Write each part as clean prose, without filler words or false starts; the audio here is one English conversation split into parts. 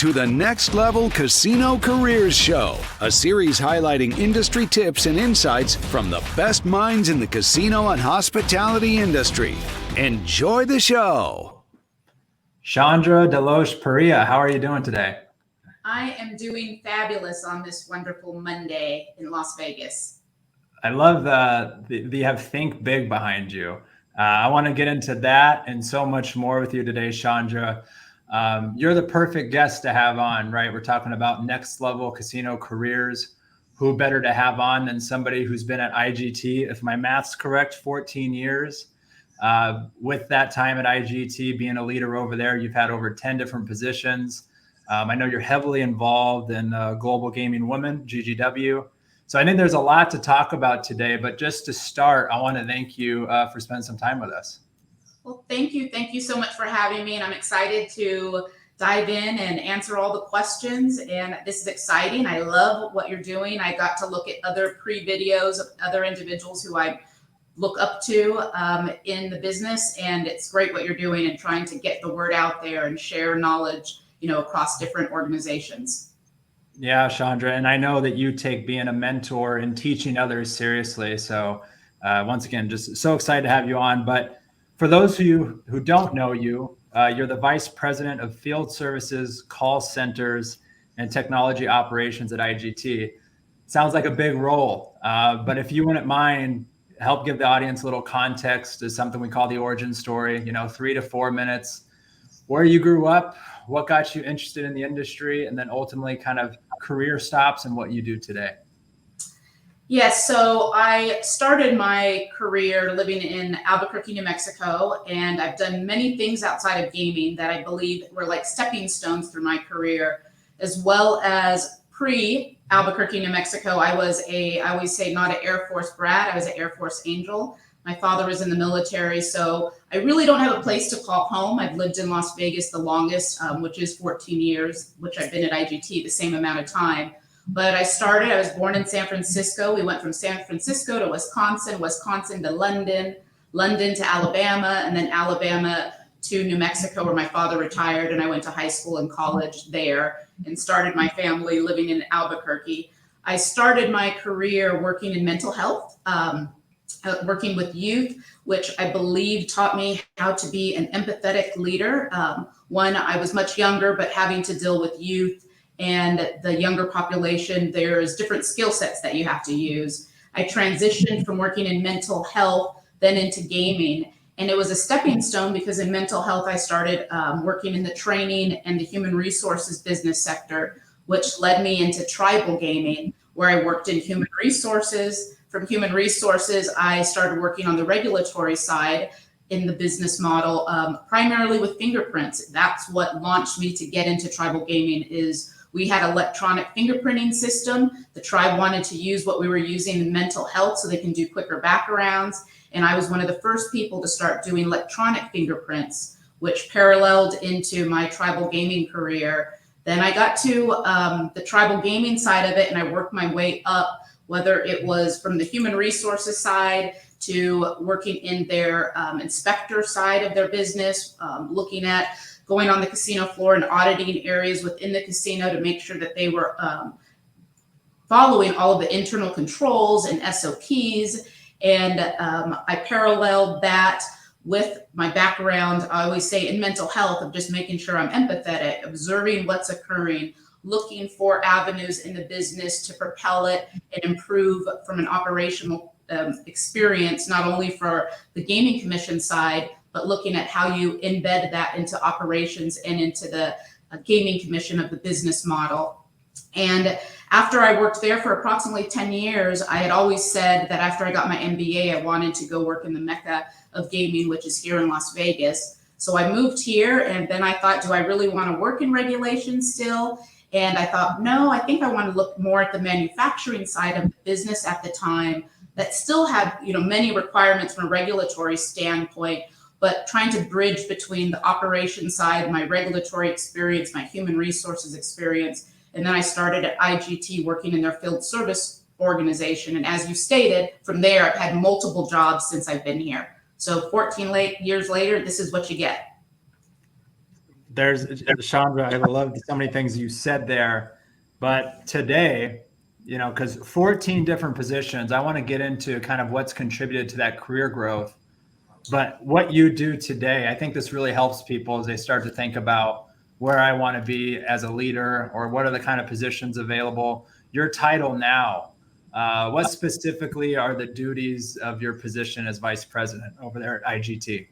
to the Next Level Casino Careers Show, a series highlighting industry tips and insights from the best minds in the casino and hospitality industry. Enjoy the show. Shondra, DeLoach, Perea, how are you doing today? I am doing fabulous on this wonderful Monday in Las Vegas. I love you have Think Big behind you. I want to get into that and so much more with you today, Shondra. You're the perfect guest to have on, right? We're talking about next level casino careers. Who better to have on than somebody who's been at IGT, if my math's correct, 14 years. With that time at IGT, being a leader over there, you've had over 10 different positions. I know you're heavily involved in Global Gaming Women, GGW. So I think there's a lot to talk about today, but just to start, I want to thank you for spending some time with us. Well, thank you. Thank you so much for having me. And I'm excited to dive in and answer all the questions. And this is exciting. I love what you're doing. I got to look at other pre-videos of other individuals who I look up to in the business. And it's great what you're doing and trying to get the word out there and share knowledge, across different organizations. Yeah, Shondra. And I know that you take being a mentor and teaching others seriously. So once again, just so excited to have you on. But for those of you who don't know you, you're the Vice President of Field Services, Call Centers, and Technology Operations at IGT. Sounds like a big role, but if you wouldn't mind, help give the audience a little context to something we call the origin story, 3 to 4 minutes, where you grew up, what got you interested in the industry, and then ultimately kind of career stops and what you do today. Yes, so I started my career living in Albuquerque, New Mexico, and I've done many things outside of gaming that I believe were like stepping stones through my career, as well as pre-Albuquerque, New Mexico. I always say not an Air Force brat, I was an Air Force angel. My father was in the military, so I really don't have a place to call home. I've lived in Las Vegas the longest, which is 14 years, which I've been at IGT the same amount of time. But I was born in San Francisco. We went from San Francisco to Wisconsin to London to Alabama, and then Alabama to New Mexico, where my father retired, and I went to high school and college there and started my family living in Albuquerque. I started my career working in mental health, working with youth, which I believe taught me how to be an empathetic leader. I was much younger, but having to deal with youth and the younger population, there's different skill sets that you have to use. I transitioned from working in mental health then into gaming. And it was a stepping stone because in mental health, I started working in the training and the human resources business sector, which led me into tribal gaming, where I worked in human resources. From human resources, I started working on the regulatory side in the business model, primarily with fingerprints. That's what launched me to get into tribal gaming. Is we had electronic fingerprinting system. The tribe wanted to use what we were using in mental health so they can do quicker backgrounds. And I was one of the first people to start doing electronic fingerprints, which paralleled into my tribal gaming career. Then I got to the tribal gaming side of it, and I worked my way up, whether it was from the human resources side to working in their inspector side of their business, looking at going on the casino floor and auditing areas within the casino to make sure that they were following all of the internal controls and SOPs. And I paralleled that with my background, I always say in mental health, of just making sure I'm empathetic, observing what's occurring, looking for avenues in the business to propel it and improve from an operational experience, not only for the gaming commission side, but looking at how you embed that into operations and into the gaming commission of the business model. And after I worked there for approximately 10 years, I had always said that after I got my MBA, I wanted to go work in the mecca of gaming, which is here in Las Vegas. So I moved here, and then I thought, do I really want to work in regulation still? And I thought, no, I think I want to look more at the manufacturing side of the business at the time that still had, many requirements from a regulatory standpoint, but trying to bridge between the operation side, my regulatory experience, my human resources experience. And then I started at IGT working in their field service organization. And as you stated, from there, I've had multiple jobs since I've been here. So 14 years later, this is what you get. There's Shondra, I love so many things you said there, but today, because 14 different positions, I want to get into kind of what's contributed to that career growth. But what you do today, I think this really helps people as they start to think about where I want to be as a leader, or what are the kind of positions available. Your title now, what specifically are the duties of your position as vice president over there at IGT?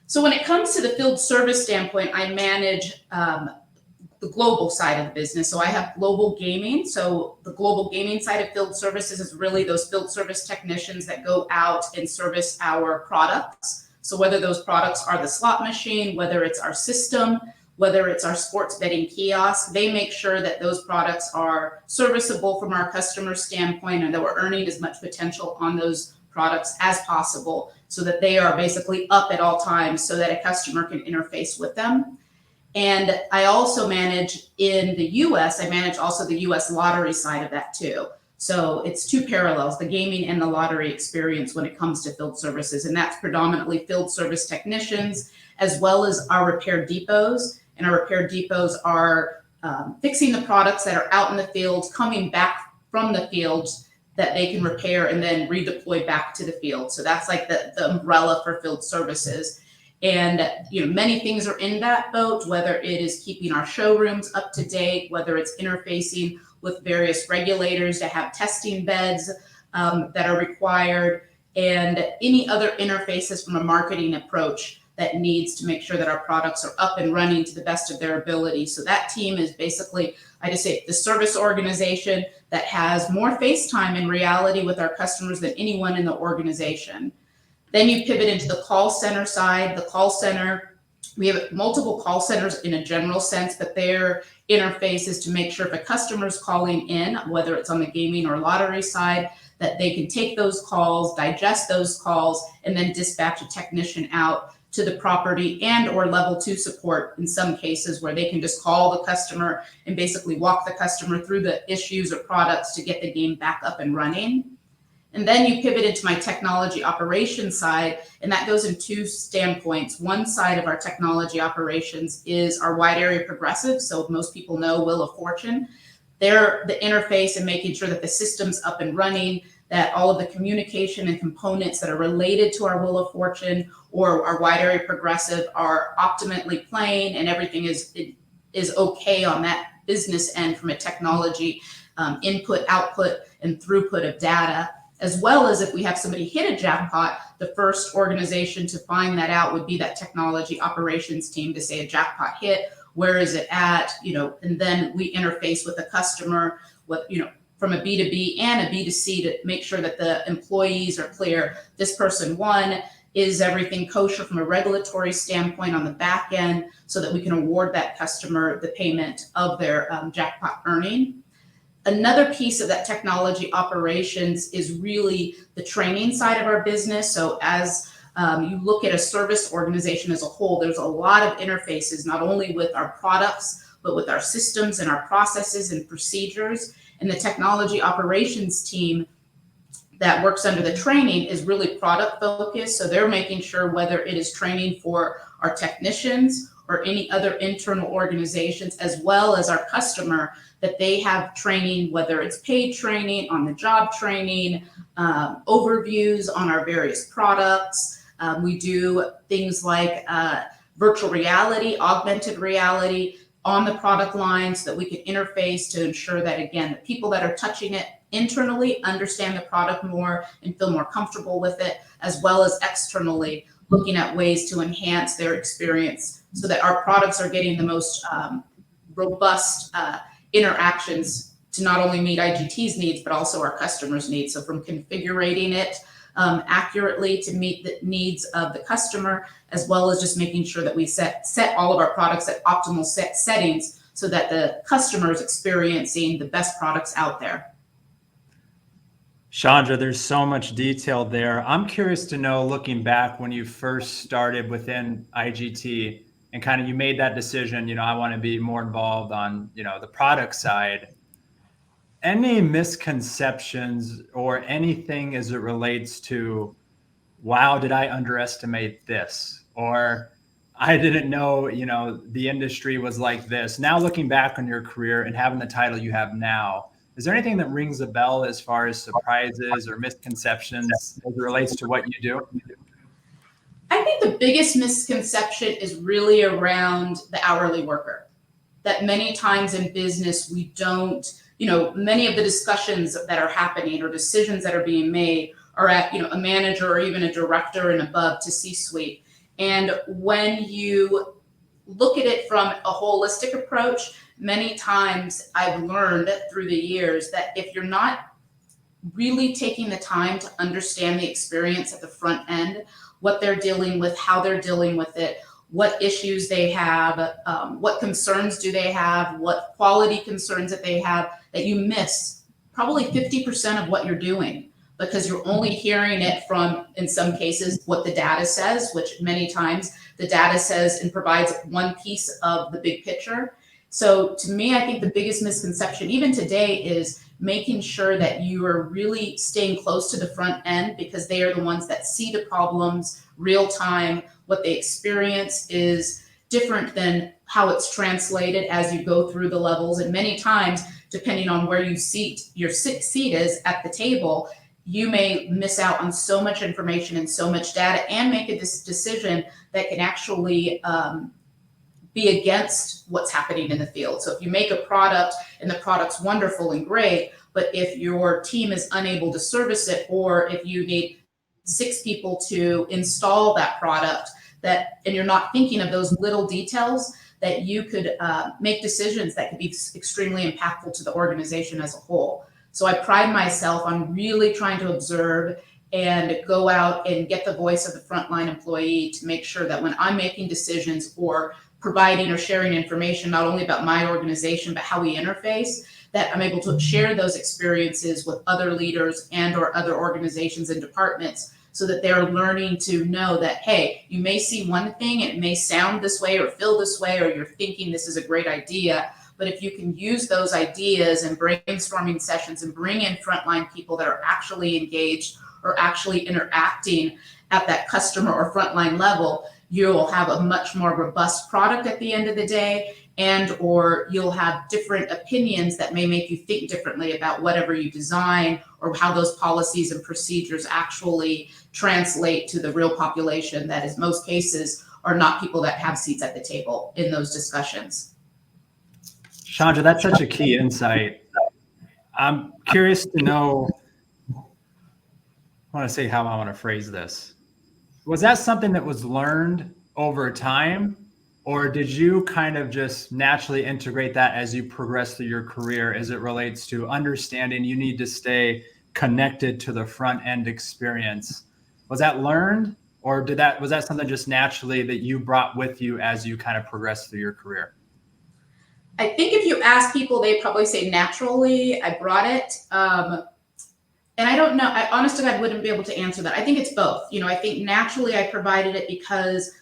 So when it comes to the field service standpoint, I manage the global side of the business. So I have global gaming. So the global gaming side of field services is really those field service technicians that go out and service our products. So whether those products are the slot machine, whether it's our system, whether it's our sports betting kiosk, they make sure that those products are serviceable from our customer standpoint and that we're earning as much potential on those products as possible so that they are basically up at all times so that a customer can interface with them. And I also manage in the US, I manage also the US lottery side of that too. So it's two parallels, the gaming and the lottery experience when it comes to field services. And that's predominantly field service technicians, as well as our repair depots. And our repair depots are fixing the products that are out in the fields, coming back from the fields that they can repair and then redeploy back to the field. So that's like the umbrella for field services. And many things are in that boat, whether it is keeping our showrooms up to date, whether it's interfacing with various regulators to have testing beds that are required, and any other interfaces from a marketing approach that needs to make sure that our products are up and running to the best of their ability. So that team is basically, I just say, the service organization that has more face time in reality with our customers than anyone in the organization. Then you pivot into the call center side. The call center, we have multiple call centers in a general sense, but their interface is to make sure if a customer's calling in, whether it's on the gaming or lottery side, that they can take those calls, digest those calls, and then dispatch a technician out to the property and or level 2 support in some cases where they can just call the customer and basically walk the customer through the issues or products to get the game back up and running. And then you pivot into my technology operations side, and that goes in two standpoints. One side of our technology operations is our wide area progressive. So most people know Wheel of Fortune. They're the interface and making sure that the system's up and running, that all of the communication and components that are related to our Wheel of Fortune or our wide area progressive are optimally playing, and everything is okay on that business end from a technology input, output, and throughput of data. As well as if we have somebody hit a jackpot, the first organization to find that out would be that technology operations team to say a jackpot hit, where is it at, and then we interface with the customer, from a B2B and a B2C to make sure that the employees are clear. This person won. Is everything kosher from a regulatory standpoint on the back end so that we can award that customer the payment of their jackpot earning? Another piece of that technology operations is really the training side of our business. So as you look at a service organization as a whole, there's a lot of interfaces, not only with our products, but with our systems and our processes and procedures. And the technology operations team that works under the training is really product focused. So they're making sure whether it is training for our technicians or any other internal organizations, as well as our customer, that they have training, whether it's paid training, on the job training, overviews on our various products. We do things like virtual reality, augmented reality on the product line so that we can interface to ensure that, again, the people that are touching it internally understand the product more and feel more comfortable with it, as well as externally looking at ways to enhance their experience so that our products are getting the most robust interactions to not only meet IGT's needs, but also our customers' needs. So from configuring it accurately to meet the needs of the customer, as well as just making sure that we set all of our products at optimal settings so that the customer is experiencing the best products out there. Shondra, there's so much detail there. I'm curious to know, looking back when you first started within IGT and kind of you made that decision, I want to be more involved on, the product side. Any misconceptions or anything as it relates to, wow, did I underestimate this? Or I didn't know, the industry was like this. Now looking back on your career and having the title you have now, is there anything that rings a bell as far as surprises or misconceptions as it relates to what you do? I think the biggest misconception is really around the hourly worker. That many times in business, we don't, many of the discussions that are happening or decisions that are being made are at, a manager or even a director and above to C-suite. And when you look at it from a holistic approach, many times I've learned through the years that if you're not really taking the time to understand the experience at the front end, what they're dealing with, how they're dealing with it, what issues they have, what concerns do they have, what quality concerns that they have, that you miss probably 50% of what you're doing because you're only hearing it from, in some cases, what the data says, which many times the data says and provides one piece of the big picture. So to me, I think the biggest misconception, even today, is making sure that you are really staying close to the front end because they are the ones that see the problems real time. What they experience is different than how it's translated as you go through the levels. And many times, depending on where your seat is at the table, you may miss out on so much information and so much data and make a decision that can actually be against what's happening in the field. So if you make a product and the product's wonderful and great, but if your team is unable to service it, or if you need 6 people to install that product, and you're not thinking of those little details, that you could make decisions that could be extremely impactful to the organization as a whole. So I pride myself on really trying to observe and go out and get the voice of the frontline employee to make sure that when I'm making decisions or providing or sharing information, not only about my organization, but how we interface, that I'm able to share those experiences with other leaders and or other organizations and departments so that they're learning to know that, hey, you may see one thing, it may sound this way or feel this way, or you're thinking this is a great idea. But if you can use those ideas and brainstorming sessions and bring in frontline people that are actually engaged or actually interacting at that customer or frontline level, you'll have a much more robust product at the end of the day, and or you'll have different opinions that may make you think differently about whatever you design or how those policies and procedures actually translate to the real population that in most cases are not people that have seats at the table in those discussions. Shondra, that's such a key insight. I'm curious to know, I want to say how I want to phrase this. Was that something that was learned over time, or did you kind of just naturally integrate that as you progress through your career as it relates to understanding you need to stay connected to the front end experience? Was that learned, or was that something just naturally that you brought with you as you kind of progressed through your career? I think if you ask people, they probably say naturally, I brought it. And I don't know, I honestly, I wouldn't be able to answer that. I think it's both. I think naturally I provided it because,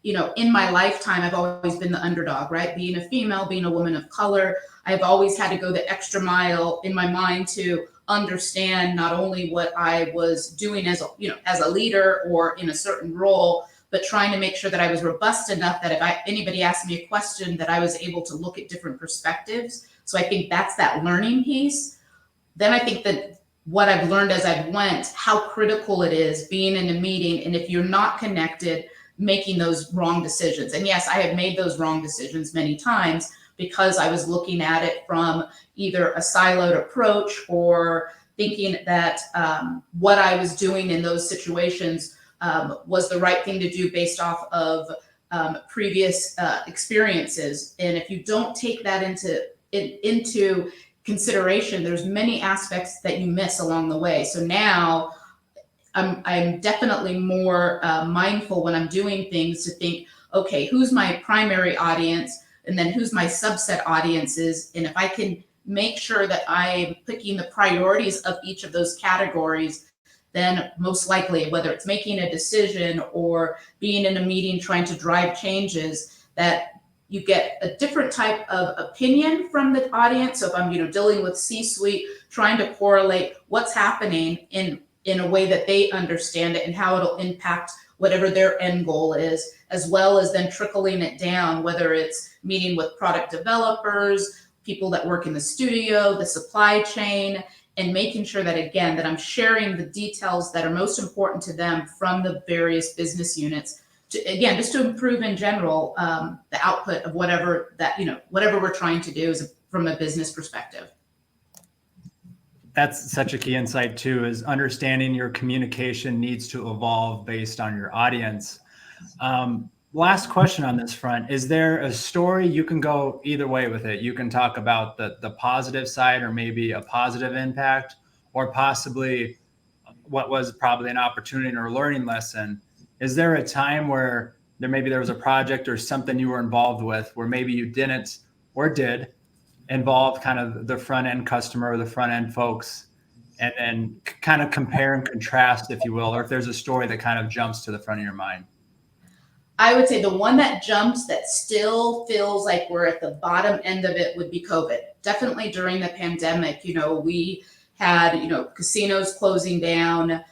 in my lifetime, I've always been the underdog, right? Being a female, being a woman of color, I've always had to go the extra mile in my mind to understand not only what I was doing as a leader or in a certain role, but trying to make sure that I was robust enough that if anybody asked me a question, that I was able to look at different perspectives. So I think that's that learning piece. Then I think that what I've learned as I've went, how critical it is being in a meeting, and if you're not connected, making those wrong decisions. And yes, I have made those wrong decisions many times because I was looking at it from either a siloed approach or thinking that what I was doing in those situations was the right thing to do based off of previous experiences. And if you don't take that into consideration, there's many aspects that you miss along the way. So now I'm definitely more mindful when I'm doing things to think, okay, who's my primary audience, and then who's my subset audiences, and if I can make sure that I'm picking the priorities of each of those categories, then most likely, whether it's making a decision or being in a meeting trying to drive changes, that you get a different type of opinion from the audience. So if I'm dealing with C-suite, trying to correlate what's happening in a way that they understand it and how it'll impact whatever their end goal is, as well as then trickling it down, whether it's meeting with product developers, people that work in the studio, the supply chain, and making sure that, again, that I'm sharing the details that are most important to them from the various business units to, again, just to improve in general, the output of whatever that, whatever we're trying to do is from a business perspective. That's such a key insight too, is understanding your communication needs to evolve based on your audience. Last question on this front, is there a story? You can go either way with it. You can talk about the positive side, or maybe a positive impact, or possibly what was probably an opportunity or a learning lesson. Is there a time where there was a project or something you were involved with where maybe you didn't or did involve kind of the front end customer or the front end folks, and then kind of compare and contrast, if you will, or if there's a story that kind of jumps to the front of your mind? I would say the one that jumps that still feels like we're at the bottom end of it would be COVID. Definitely during the pandemic, we had, casinos closing down.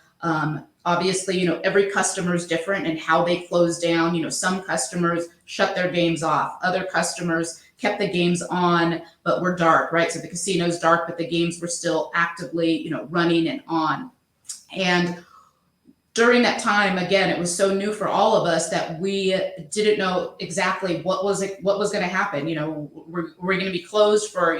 Obviously, every customer is different and how they close down. Some customers shut their games off. Other customers kept the games on, but were dark, right? So the casino's dark, but the games were still actively, running and on. And during that time, again, it was so new for all of us that we didn't know exactly what was going to happen. We're going to be closed for,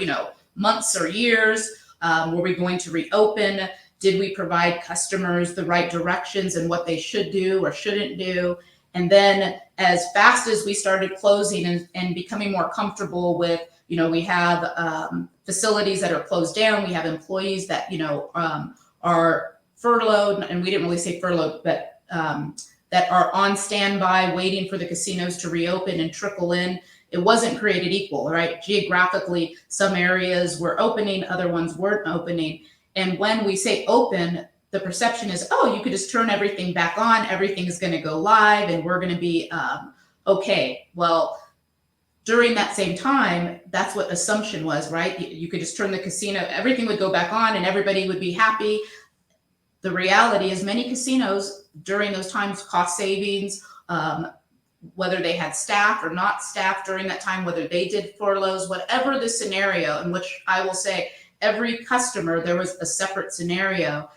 months or years. Were we going to reopen? Did we provide customers the right directions and what they should do or shouldn't do? And then as fast as we started closing and becoming more comfortable with, we have facilities that are closed down. We have employees that, are furloughed, and we didn't really say furloughed, but that are on standby waiting for the casinos to reopen and trickle in. It wasn't created equal, right? Geographically, some areas were opening, other ones weren't opening. And when we say open, the perception is, oh, you could just turn everything back on, everything is going to go live, and we're going to be okay. Well, during that same time, that's what assumption was, right? You could just turn the casino, everything would go back on and everybody would be happy. The reality is many casinos during those times, cost savings, whether they had staff or not staff during that time, whether they did furloughs, whatever the scenario, in which I will say every customer, there was a separate scenario,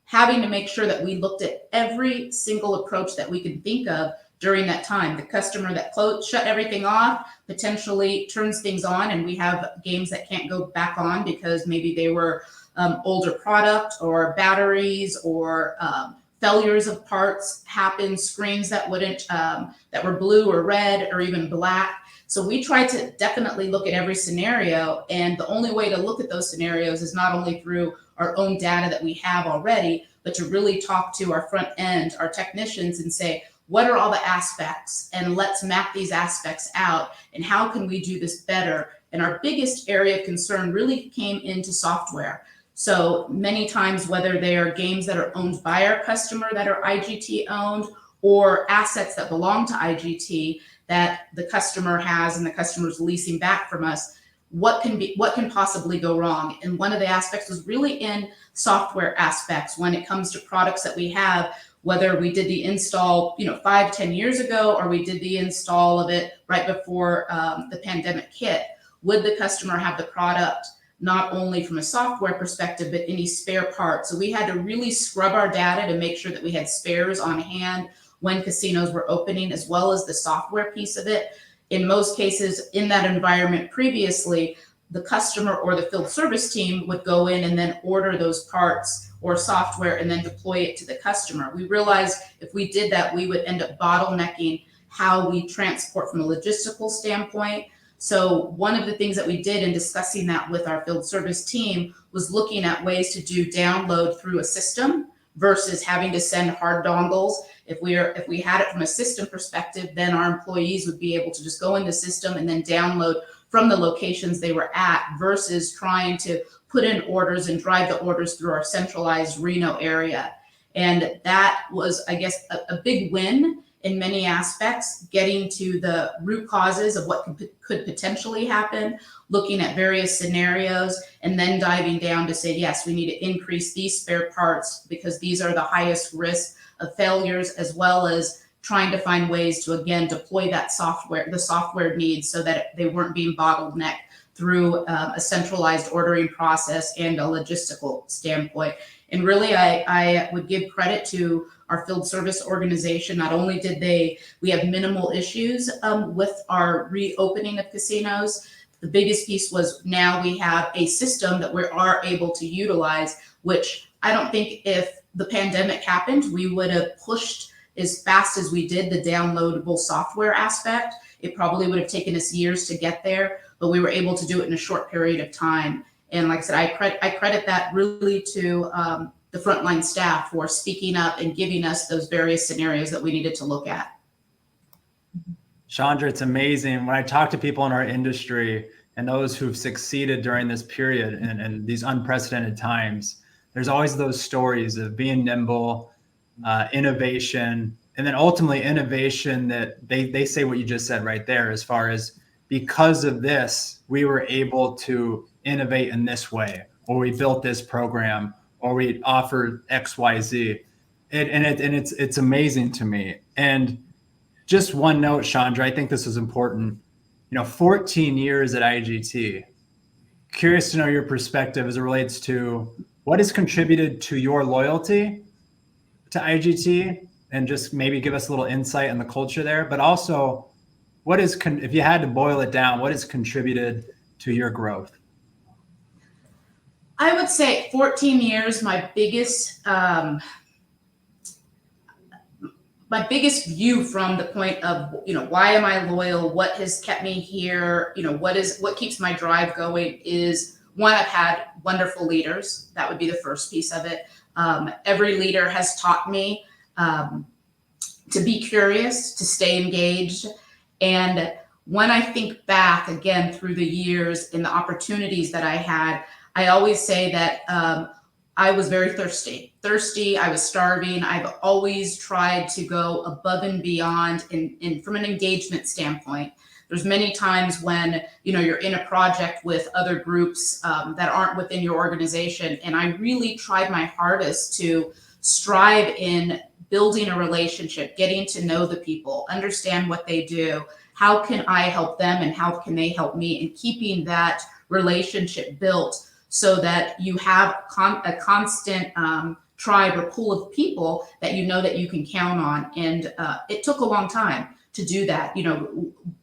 having to make sure that we looked at every single approach that we could think of during that time. The customer that shut everything off potentially turns things on, and we have games that can't go back on because maybe they were older product or batteries or failures of parts happen, screens that wouldn't, that were blue or red or even black. So we try to definitely look at every scenario. And the only way to look at those scenarios is not only through our own data that we have already, but to really talk to our front end, our technicians, and say, what are all the aspects? And let's map these aspects out. And how can we do this better? And our biggest area of concern really came into software. So many times, whether they are games that are owned by our customer that are IGT owned, or assets that belong to IGT that the customer has and the customer's leasing back from us, what can possibly go wrong? And one of the aspects was really in software aspects when it comes to products that we have, whether we did the install 5-10 years ago, or we did the install of it right before the pandemic hit. Would the customer have the product not only from a software perspective, but any spare parts? So we had to really scrub our data to make sure that we had spares on hand when casinos were opening, as well as the software piece of it. In most cases, in that environment previously, the customer or the field service team would go in and then order those parts or software and then deploy it to the customer. We realized if we did that, we would end up bottlenecking how we transport from a logistical standpoint. So one of the things that we did in discussing that with our field service team was looking at ways to do download through a system versus having to send hard dongles. If we had it from a system perspective, then our employees would be able to just go in the system and then download from the locations they were at, versus trying to put in orders and drive the orders through our centralized Reno area. And that was, I guess, a big win in many aspects, getting to the root causes of what could potentially happen, looking at various scenarios, and then diving down to say, yes, we need to increase these spare parts because these are the highest risk of failures, as well as trying to find ways to, again, deploy that software, the software needs, so that they weren't being bottlenecked through a centralized ordering process and a logistical standpoint. And really, I would give credit to our field service organization. Not only did we have minimal issues with our reopening of casinos, the biggest piece was now we have a system that we are able to utilize, which I don't think if the pandemic happened, we would have pushed as fast as we did the downloadable software aspect. It probably would have taken us years to get there, but we were able to do it in a short period of time. And like I said, I credit that really to the frontline staff for speaking up and giving us those various scenarios that we needed to look at. Shondra, it's amazing. When I talk to people in our industry and those who've succeeded during this period and these unprecedented times, there's always those stories of being nimble, innovation, and then ultimately innovation that they say what you just said right there, as far as because of this, we were able to innovate in this way, or we built this program, or we offered XYZ. It's amazing to me. And just one note, Shondra, I think this is important. 14 years at IGT. Curious to know your perspective as it relates to what has contributed to your loyalty to IGT, and just maybe give us a little insight on the culture there, but also what is, if you had to boil it down, what has contributed to your growth? I would say 14 years, my biggest view from the point of, why am I loyal? What has kept me here? What keeps my drive going is, one, I've had wonderful leaders. That would be the first piece of it. Every leader has taught me to be curious, to stay engaged. And when I think back again through the years and the opportunities that I had, I always say that I was very thirsty. I was starving. I've always tried to go above and beyond and from an engagement standpoint. There's many times when, you're in a project with other groups that aren't within your organization. And I really tried my hardest to strive in building a relationship, getting to know the people, understand what they do, how can I help them and how can they help me, and keeping that relationship built so that you have a constant tribe or pool of people that that you can count on. And it took a long time to do that.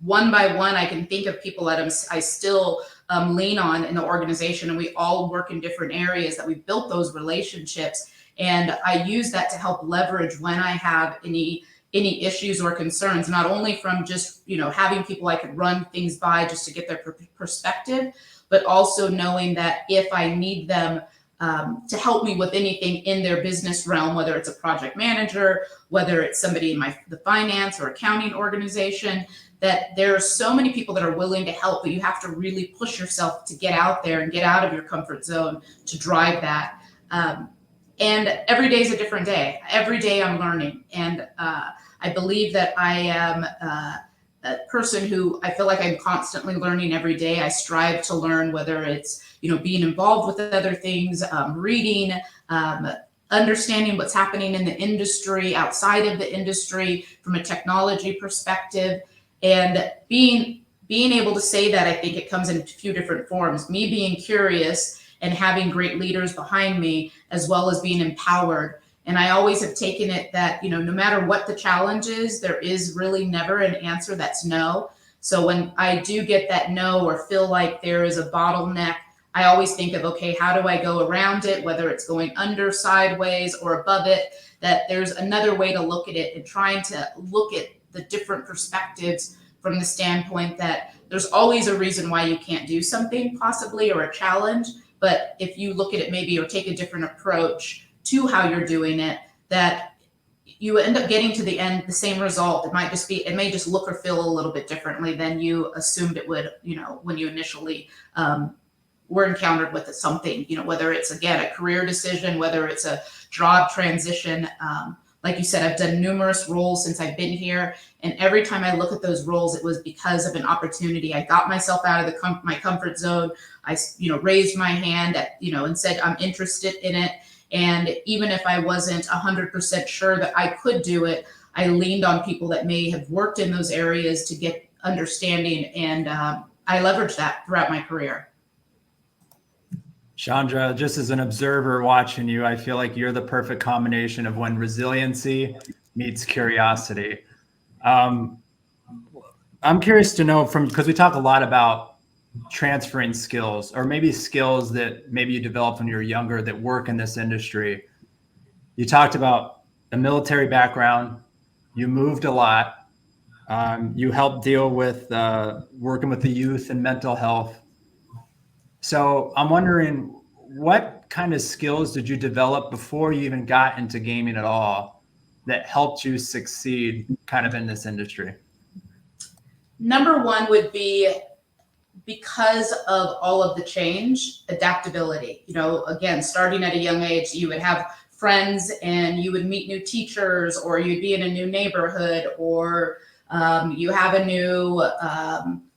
One by one, I can think of people that I still lean on in the organization, and we all work in different areas that we've built those relationships. And I use that to help leverage when I have any issues or concerns, not only from just, having people I could run things by just to get their perspective, but also knowing that if I need them to help me with anything in their business realm, whether it's a project manager, whether it's somebody in the finance or accounting organization, that there are so many people that are willing to help, but you have to really push yourself to get out there and get out of your comfort zone to drive that. And every day is a different day. Every day I'm learning. And I believe that I am a person who I feel like I'm constantly learning every day. I strive to learn, whether it's, being involved with other things, reading, understanding what's happening in the industry, outside of the industry, from a technology perspective. And being able to say that, I think it comes in a few different forms. Me being curious and having great leaders behind me, as well as being empowered. And I always have taken it that, no matter what the challenge is, there is really never an answer that's no. So when I do get that no, or feel like there is a bottleneck, I always think of, okay, how do I go around it? Whether it's going under, sideways, or above it, that there's another way to look at it, and trying to look at the different perspectives from the standpoint that there's always a reason why you can't do something, possibly, or a challenge. But if you look at it maybe, or take a different approach to how you're doing it, that you end up getting to the end the same result. It may just look or feel a little bit differently than you assumed it would, when you initially were encountered with something, whether it's, again, a career decision, whether it's a job transition, Like you said, I've done numerous roles since I've been here. And every time I look at those roles, it was because of an opportunity. I got myself out of my comfort zone. I, raised my hand and said, I'm interested in it. And even if I wasn't 100% sure that I could do it, I leaned on people that may have worked in those areas to get understanding. And I leveraged that throughout my career. Shondra, just as an observer watching you, I feel like you're the perfect combination of when resiliency meets curiosity. I'm curious to know because we talk a lot about transferring skills, or maybe skills that maybe you developed when you were younger that work in this industry. You talked about a military background. You moved a lot. You helped deal with working with the youth and mental health. So I'm wondering, what kind of skills did you develop before you even got into gaming at all that helped you succeed kind of in this industry? Number one would be, because of all of the change, adaptability. Again, starting at a young age, you would have friends and you would meet new teachers, or you'd be in a new neighborhood, or you have a new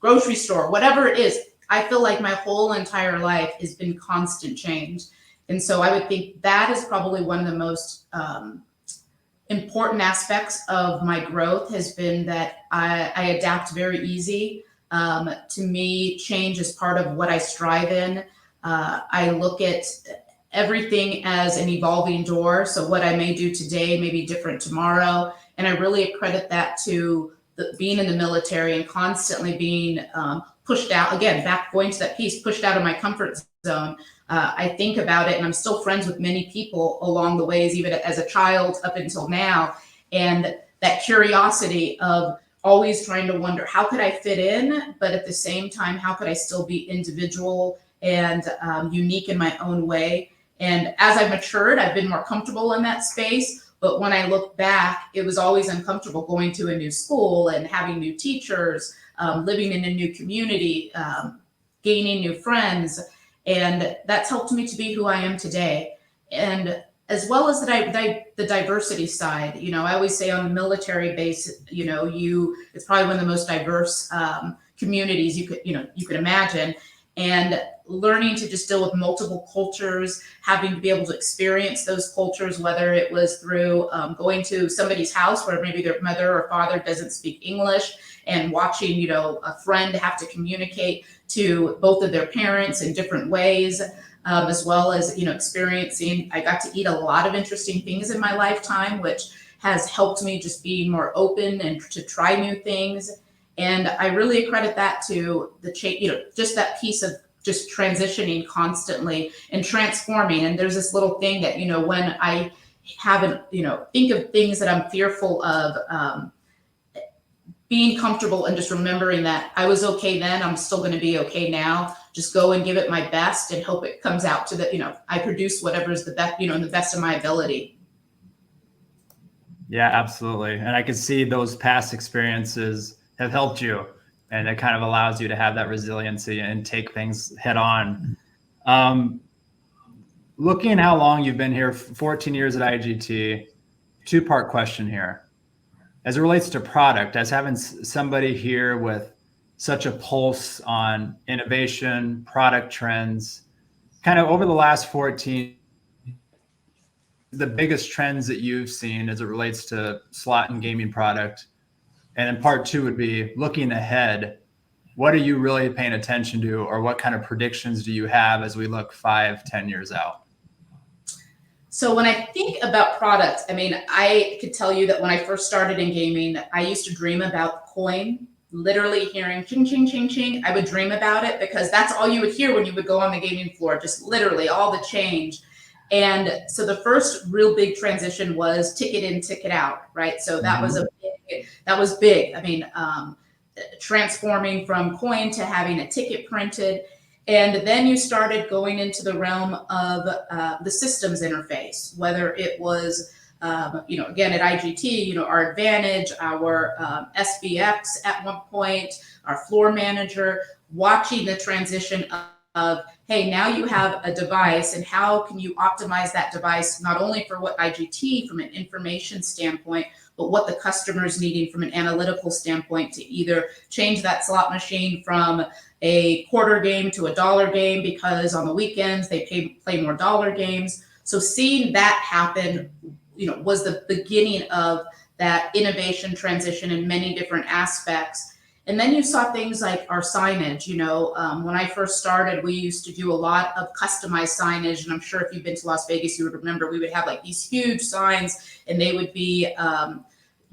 grocery store, whatever it is. I feel like my whole entire life has been constant change. And so I would think that is probably one of the most important aspects of my growth, has been that I adapt very easy. To me, change is part of what I strive in. I look at everything as an evolving door. So what I may do today may be different tomorrow. And I really accredit that to being in the military and constantly being pushed out. Again, back going to that piece, pushed out of my comfort zone. I think about it, and I'm still friends with many people along the ways, even as a child up until now. And that curiosity of always trying to wonder, how could I fit in? But at the same time, how could I still be individual and unique in my own way? And as I've matured, I've been more comfortable in that space. But when I look back, it was always uncomfortable going to a new school and having new teachers, living in a new community, gaining new friends. And that's helped me to be who I am today. And as well as the diversity side, I always say on the military base, it's probably one of the most diverse communities you could imagine. And learning to just deal with multiple cultures, having to be able to experience those cultures, whether it was through going to somebody's house where maybe their mother or father doesn't speak English, and watching, a friend have to communicate to both of their parents in different ways, as well as, experiencing, I got to eat a lot of interesting things in my lifetime, which has helped me just be more open and to try new things. And I really accredit that to the change, just that piece of just transitioning constantly and transforming. And there's this little thing that, when I haven't, think of things that I'm fearful of, being comfortable and just remembering that I was okay then, I'm still going to be okay now. Just go and give it my best and hope it comes out to the, I produce whatever is the best, the best of my ability. Yeah, absolutely. And I can see those past experiences have helped you, and it kind of allows you to have that resiliency and take things head on. Looking at how long you've been here, 14 years at IGT, two-part question here. As it relates to product, as having somebody here with such a pulse on innovation, product trends, kind of over the last 14, the biggest trends that you've seen as it relates to slot and gaming product. And then part two would be looking ahead. What are you really paying attention to, or what kind of predictions do you have as we look 5-10 years out? So when I think about products, I could tell you that when I first started in gaming, I used to dream about coin, literally hearing ching, ching, ching, ching. I would dream about it because that's all you would hear when you would go on the gaming floor, just literally all the change. And so the first real big transition was ticket in, ticket out, right? So that was big. Transforming from coin to having a ticket printed. And then you started going into the realm of the systems interface, whether it was, again, at IGT, our Advantage, our SBX at one point, our floor manager, watching the transition of, hey, now you have a device, and how can you optimize that device not only for what IGT from an information standpoint, but what the customer is needing from an analytical standpoint to either change that slot machine from a quarter game to a dollar game because on the weekends they play more dollar games. So seeing that happen, was the beginning of that innovation transition in many different aspects. And then you saw things like our signage. When I first started, we used to do a lot of customized signage. And I'm sure if you've been to Las Vegas, you would remember we would have like these huge signs, and they would be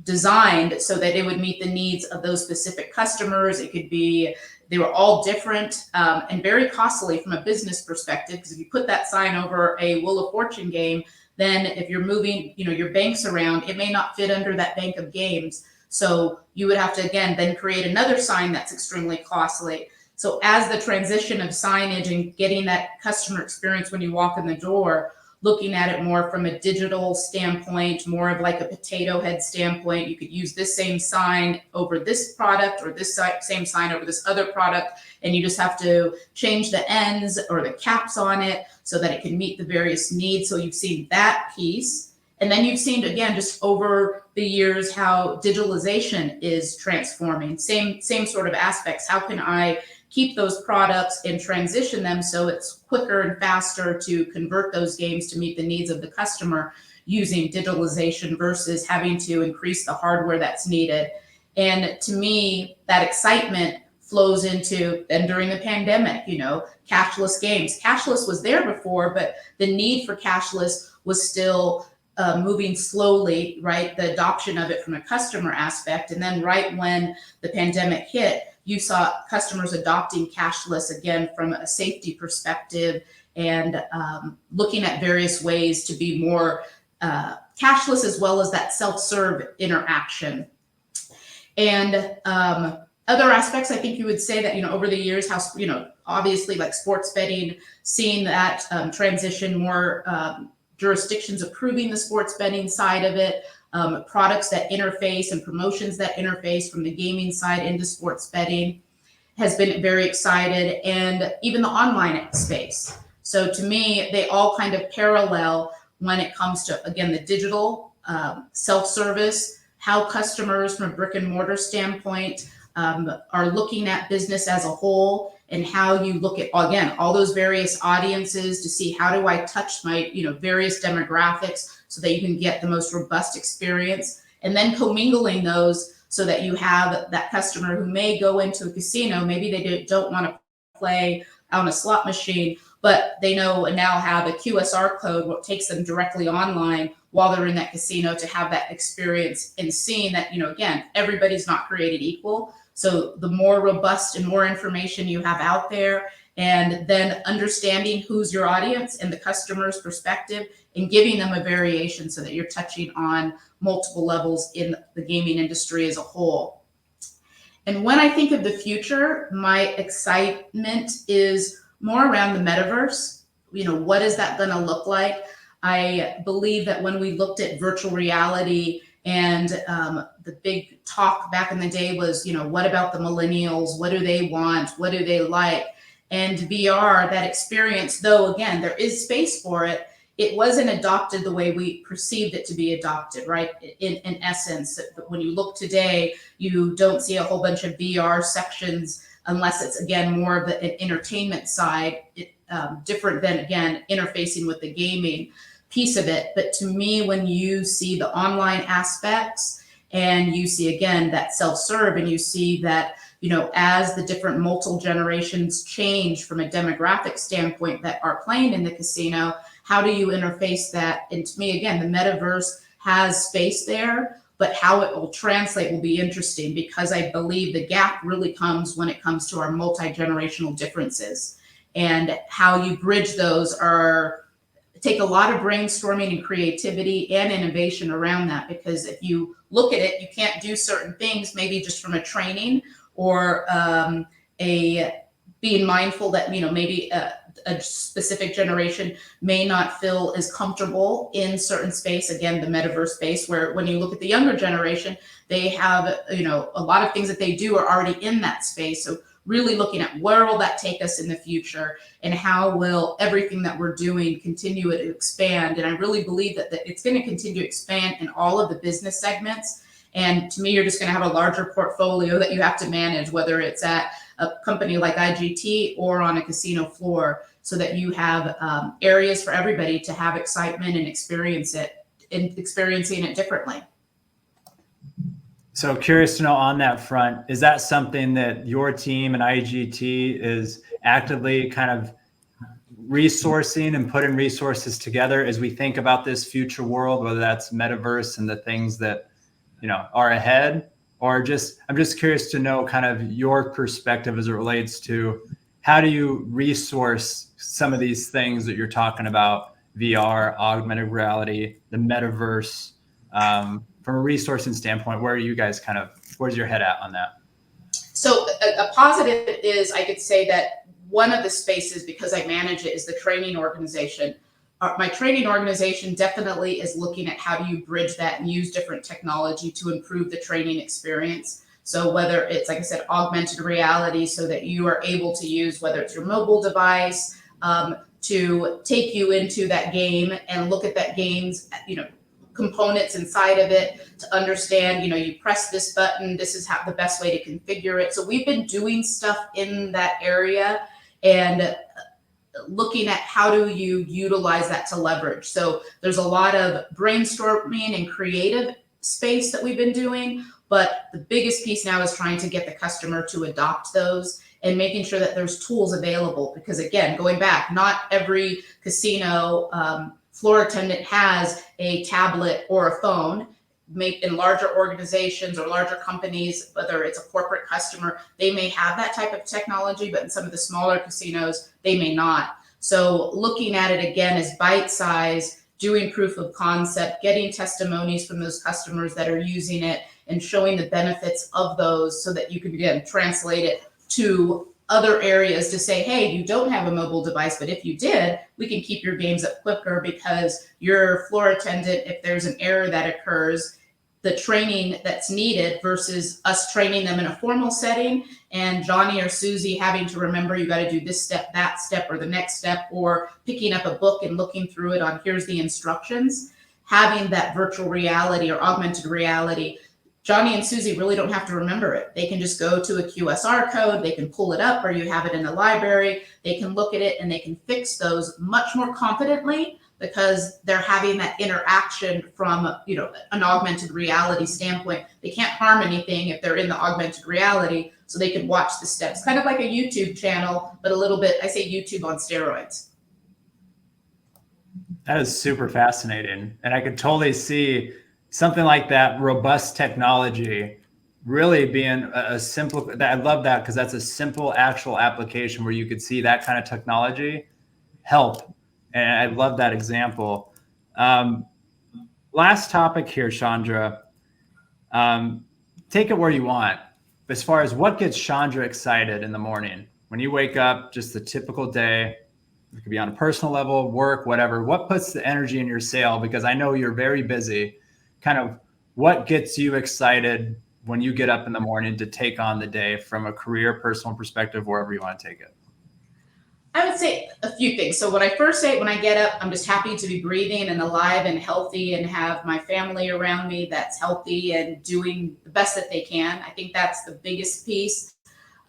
designed so that it would meet the needs of those specific customers. They were all different and very costly from a business perspective, because if you put that sign over a Wheel of Fortune game, then if you're moving, your banks around, it may not fit under that bank of games. So you would have to, again, then create another sign that's extremely costly. So as the transition of signage and getting that customer experience when you walk in the door, looking at it more from a digital standpoint, more of like a potato head standpoint, you could use this same sign over this product or this same sign over this other product, and you just have to change the ends or the caps on it so that it can meet the various needs. So you've seen that piece. And then you've seen, again, just over the years, how digitalization is transforming. Same sort of aspects. How can I keep those products and transition them so it's quicker and faster to convert those games to meet the needs of the customer using digitalization versus having to increase the hardware that's needed? And to me, that excitement flows into then during the pandemic, cashless games. Cashless was there before, but the need for cashless was still moving slowly, right? The adoption of it from a customer aspect. And then right when the pandemic hit, you saw customers adopting cashless again from a safety perspective and looking at various ways to be more cashless, as well as that self-serve interaction. And other aspects, I think you would say that, over the years, how, obviously like sports betting, seeing that transition, more jurisdictions approving the sports betting side of it, products that interface and promotions that interface from the gaming side into sports betting has been very excited, and even the online space. So to me, they all kind of parallel when it comes to, again, the digital self-service, how customers from a brick and mortar standpoint are looking at business as a whole, and how you look at, again, all those various audiences to see how do I touch my, various demographics so that you can get the most robust experience, and then commingling those so that you have that customer who may go into a casino. Maybe they don't want to play on a slot machine, but they know and now have a QSR code, what takes them directly online while they're in that casino to have that experience, and seeing that, again, everybody's not created equal. So the more robust and more information you have out there, and then understanding who's your audience and the customer's perspective, and giving them a variation so that you're touching on multiple levels in the gaming industry as a whole. And when I think of the future, my excitement is more around the Metaverse. What is that going to look like? I believe that when we looked at virtual reality, and the big talk back in the day was, what about the millennials? What do they want? What do they like? And VR, that experience, though, again, there is space for it, it wasn't adopted the way we perceived it to be adopted, right? In essence, when you look today, you don't see a whole bunch of VR sections unless it's, again, more of the entertainment side, different than, again, interfacing with the gaming piece of it. But to me, when you see the online aspects, and you see, again, that self-serve, and you see that, as the different multiple generations change from a demographic standpoint that are playing in the casino, how do you interface that? And to me, again, the Metaverse has space there, but how it will translate will be interesting, because I believe the gap really comes when it comes to our multi-generational differences, and how you bridge those take a lot of brainstorming and creativity and innovation around that. Because if you look at it, you can't do certain things, maybe just from a training or being mindful that, maybe a specific generation may not feel as comfortable in certain space. Again, the Metaverse space, where when you look at the younger generation, they have, a lot of things that they do are already in that space. So really looking at where will that take us in the future, and how will everything that we're doing continue to expand. And I really believe that it's going to continue to expand in all of the business segments. And to me, you're just going to have a larger portfolio that you have to manage, whether it's at a company like IGT or on a casino floor, so that you have areas for everybody to have excitement and experiencing it differently. So curious to know on that front, is that something that your team and IGT is actively kind of resourcing and putting resources together as we think about this future world, whether that's Metaverse and the things that, you know, are ahead? Or I'm just curious to know kind of your perspective as it relates to how do you resource some of these things that you're talking about, VR, augmented reality, the Metaverse, from a resourcing standpoint, where are you guys where's your head at on that? So a positive is, I could say that one of the spaces, because I manage it, is the training organization. My training organization definitely is looking at how do you bridge that and use different technology to improve the training experience. So whether it's, like I said, augmented reality, so that you are able to use, whether it's your mobile device, to take you into that game and look at that game's, components inside of it, to understand, you press this button, this is how the best way to configure it. So we've been doing stuff in that area and looking at how do you utilize that to leverage. So there's a lot of brainstorming and creative space that we've been doing, but the biggest piece now is trying to get the customer to adopt those and making sure that there's tools available. Because again, going back, not every casino floor attendant has a tablet or a phone. In larger organizations or larger companies, whether it's a corporate customer, they may have that type of technology, but in some of the smaller casinos, they may not. So looking at it again as bite size, doing proof of concept, getting testimonies from those customers that are using it, and showing the benefits of those, so that you can, again, translate it to other areas to say, hey, you don't have a mobile device, but if you did, we can keep your games up quicker, because your floor attendant, if there's an error that occurs, the training that's needed versus us training them in a formal setting and Johnny or Susie having to remember, you got to do this step, that step, or the next step, or picking up a book and looking through it on here's the instructions. Having that virtual reality or augmented reality, Johnny and Susie really don't have to remember it. They can just go to a QSR code, they can pull it up, or you have it in the library, they can look at it and they can fix those much more confidently, because they're having that interaction from, an augmented reality standpoint. They can't harm anything if they're in the augmented reality, so they can watch the steps, kind of like a YouTube channel, but a little bit, I say YouTube on steroids. That is super fascinating. And I could totally see something like that robust technology really being a simple, I love that, because that's a simple actual application where you could see that kind of technology help. And I love that example. Last topic here, Shondra. Take it where you want. As far as what gets Shondra excited in the morning, when you wake up, just the typical day, it could be on a personal level, work, whatever. What puts the energy in your sail? Because I know you're very busy. Kind of what gets you excited when you get up in the morning to take on the day from a career, personal perspective, wherever you want to take it? I would say a few things. So when I get up, I'm just happy to be breathing and alive and healthy, and have my family around me that's healthy and doing the best that they can. I think that's the biggest piece.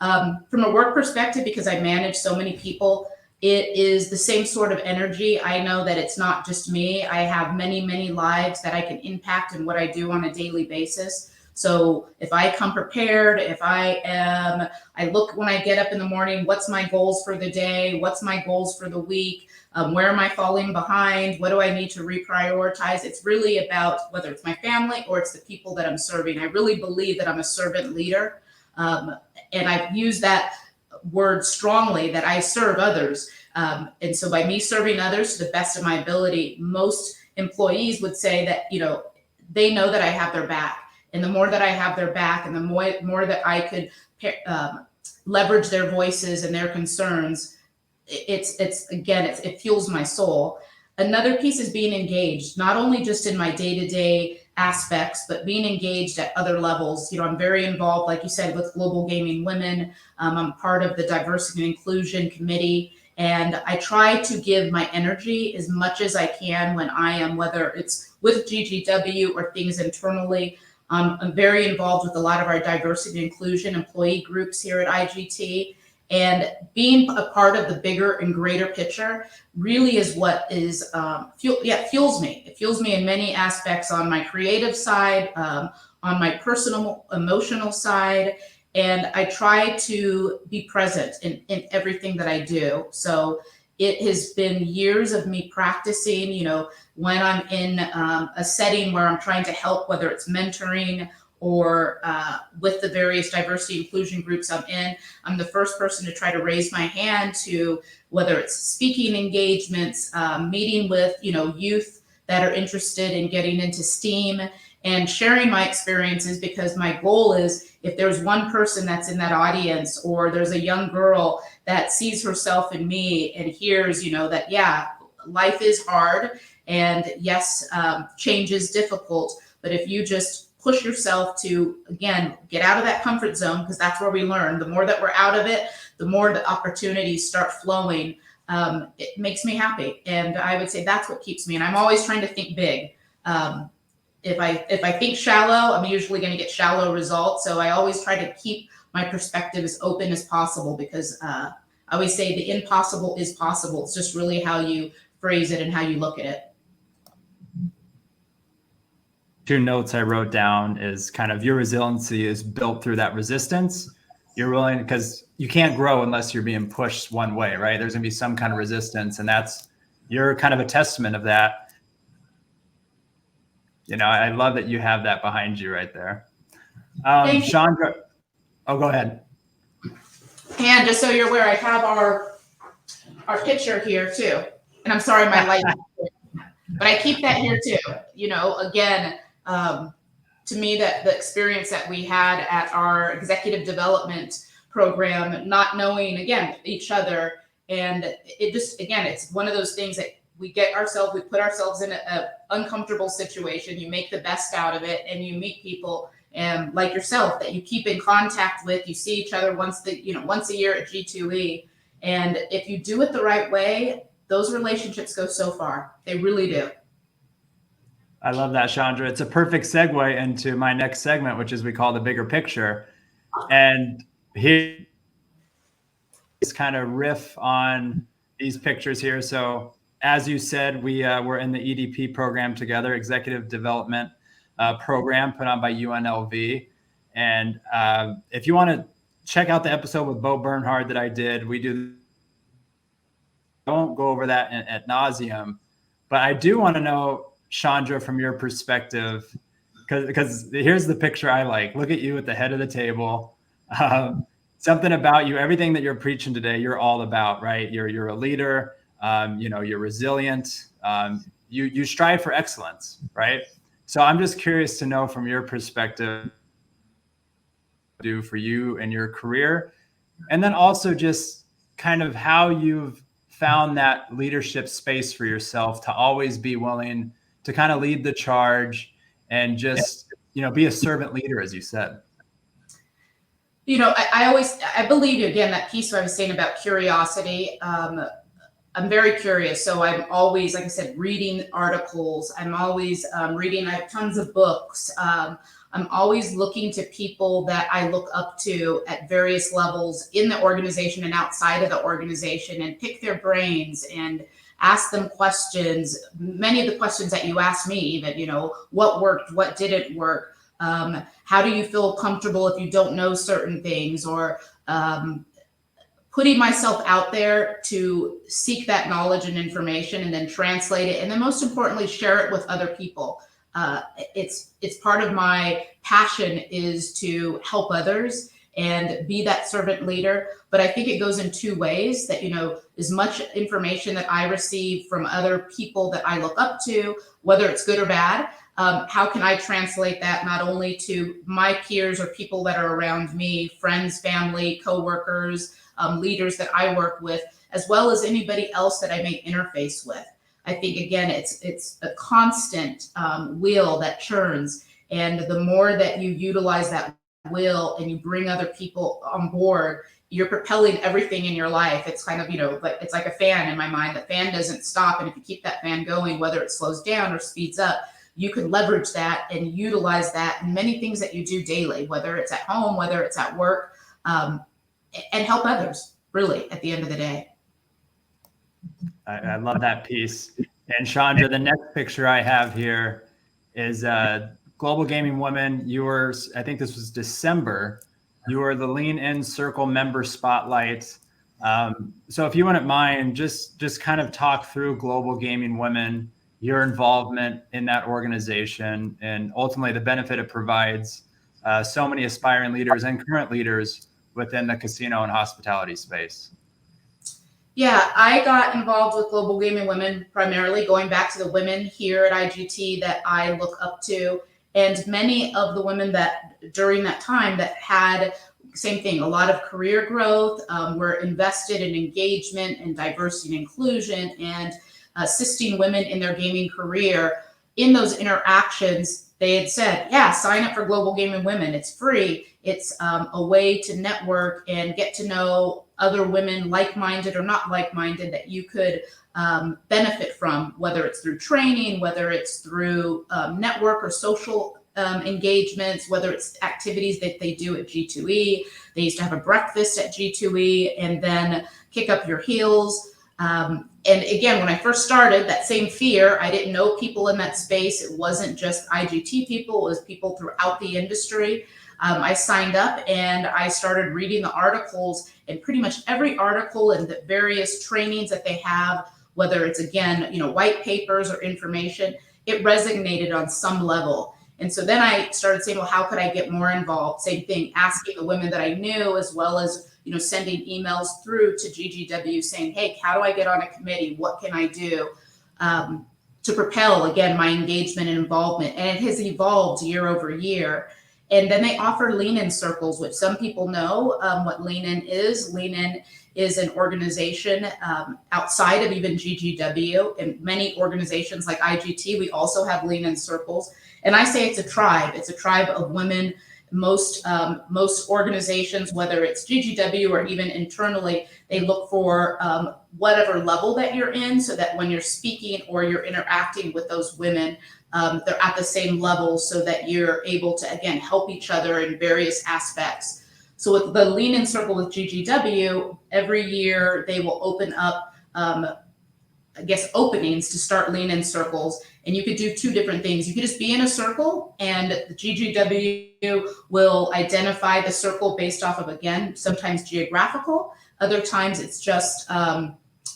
From a work perspective, because I manage so many people, it is the same sort of energy. I know that it's not just me. I have many, many lives that I can impact in what I do on a daily basis. So if I come prepared, I look when I get up in the morning, what's my goals for the day? What's my goals for the week? Where am I falling behind? What do I need to reprioritize? It's really about whether it's my family or it's the people that I'm serving. I really believe that I'm a servant leader. And I've used that word strongly, that I serve others. And so by me serving others to the best of my ability, most employees would say that, they know that I have their back. And the more that I have their back, and the more that I could leverage their voices and their concerns, it fuels my soul. Another piece is being engaged, not only just in my day-to-day aspects, but being engaged at other levels. I'm very involved, like you said, with Global Gaming Women. I'm part of the Diversity and Inclusion Committee, and I try to give my energy as much as I can when I am, whether it's with GGW or things internally. I'm very involved with a lot of our diversity and inclusion employee groups here at IGT. And being a part of the bigger and greater picture really is what is fuels me. It fuels me in many aspects on my creative side, on my personal, emotional side. And I try to be present in everything that I do. So it has been years of me practicing, when I'm in a setting where I'm trying to help, whether it's mentoring or with the various diversity inclusion groups I'm in, I'm the first person to try to raise my hand to, whether it's speaking engagements, meeting with, youth that are interested in getting into STEAM and sharing my experiences, because my goal is, if there's one person that's in that audience, or there's a young girl that sees herself in me and hears, that, yeah, life is hard, and yes, change is difficult, but if you just push yourself to, again, get out of that comfort zone, because that's where we learn. The more that we're out of it, the more the opportunities start flowing. It makes me happy. And I would say that's what keeps me. And I'm always trying to think big. If I think shallow, I'm usually going to get shallow results. So I always try to keep my perspective as open as possible, because I always say the impossible is possible. It's just really how you phrase it and how you look at it. 2 notes I wrote down is kind of your resiliency is built through that resistance. You're willing, because you can't grow unless you're being pushed one way, right? There's gonna be some kind of resistance, and you're kind of a testament of that. I love that you have that behind you right there. Shondra, go ahead. And just so you're aware, I have our picture here too. And I'm sorry, my light, but I keep that here too. Again, to me, that the experience that we had at our executive development program, not knowing, again, each other. And it just, again, it's one of those things that we put ourselves in an uncomfortable situation. You make the best out of it, and you meet people and like yourself that you keep in contact with. You see each other once a year at G2E. And if you do it the right way, those relationships go so far. They really do. I love that, Shondra. It's a perfect segue into my next segment, which is we call the bigger picture. And here is kind of riff on these pictures here. So as you said, we're in the EDP program together, Executive Development Program put on by UNLV. And if you want to check out the episode with Bo Bernhard that I did, I won't go over that ad nauseum, but I do want to know, Shondra, from your perspective, because here's the picture I like. Look at you at the head of the table. Something about you, everything that you're preaching today, you're all about, right? You're a leader. You're resilient. You strive for excellence, right? So I'm just curious to know from your perspective, do for you and your career, and then also just kind of how you've found that leadership space for yourself to always be willing to kind of lead the charge and just, be a servant leader, as you said. I believe, again, that piece I was saying about curiosity. I'm very curious. So I'm always, like I said, reading articles. I'm always reading. I have tons of books. I'm always looking to people that I look up to at various levels in the organization and outside of the organization, and pick their brains and ask them questions. Many of the questions that you asked me, even, what worked, what didn't work. How do you feel comfortable if you don't know certain things, or putting myself out there to seek that knowledge and information and then translate it. And then most importantly, share it with other people. It's part of my passion is to help others and be that servant leader. But I think it goes in 2 ways, that, as much information that I receive from other people that I look up to, whether it's good or bad, how can I translate that not only to my peers or people that are around me, friends, family, coworkers, leaders that I work with, as well as anybody else that I may interface with. I think, again, it's a constant wheel that churns. And the more that you utilize that wheel and you bring other people on board, you're propelling everything in your life. It's kind of, like it's like a fan in my mind. The fan doesn't stop. And if you keep that fan going, whether it slows down or speeds up, you can leverage that and utilize that in many things that you do daily, whether it's at home, whether it's at work, and help others, really, at the end of the day. I love that piece. And Shondra, the next picture I have here is Global Gaming Women. You were, I think this was December, you were the Lean In Circle member spotlight. So if you wouldn't mind, just kind of talk through Global Gaming Women, your involvement in that organization, and ultimately the benefit it provides so many aspiring leaders and current leaders within the casino and hospitality space. Yeah, I got involved with Global Gaming Women primarily going back to the women here at IGT that I look up to. And many of the women that during that time that had same thing, a lot of career growth, were invested in engagement and diversity and inclusion and assisting women in their gaming career. In those interactions, they had said, yeah, sign up for Global Gaming Women. It's free. It's a way to network and get to know other women, like-minded or not like-minded, that you could benefit from, whether it's through training, whether it's through network or social engagements, whether it's activities that they do at G2E. They used to have a breakfast at G2E and then kick up your heels. And again, when I first started, that same fear, I didn't know people in that space. It wasn't just IGT people, it was people throughout the industry. I signed up and I started reading the articles, and pretty much every article and the various trainings that they have, whether it's, again, white papers or information, it resonated on some level. And so then I started saying, well, how could I get more involved? Same thing, asking the women that I knew, as well as sending emails through to GGW saying, hey, how do I get on a committee? What can I do to propel, again, my engagement and involvement? And it has evolved year over year. And then they offer Lean In circles, which some people know what Lean In is. Lean In is an organization outside of even GGW, and many organizations like IGT, we also have Lean In circles. And I say it's a tribe. It's a tribe of women. Most organizations, whether it's GGW or even internally, they look for whatever level that you're in, so that when you're speaking or you're interacting with those women, they're at the same level, so that you're able to, again, help each other in various aspects. So with the Lean In Circle with GGW, every year they will open up, openings to start Lean In circles. And you could do two different things. You could just be in a circle, and the GGW will identify the circle based off of, again, sometimes geographical. Other times it's just,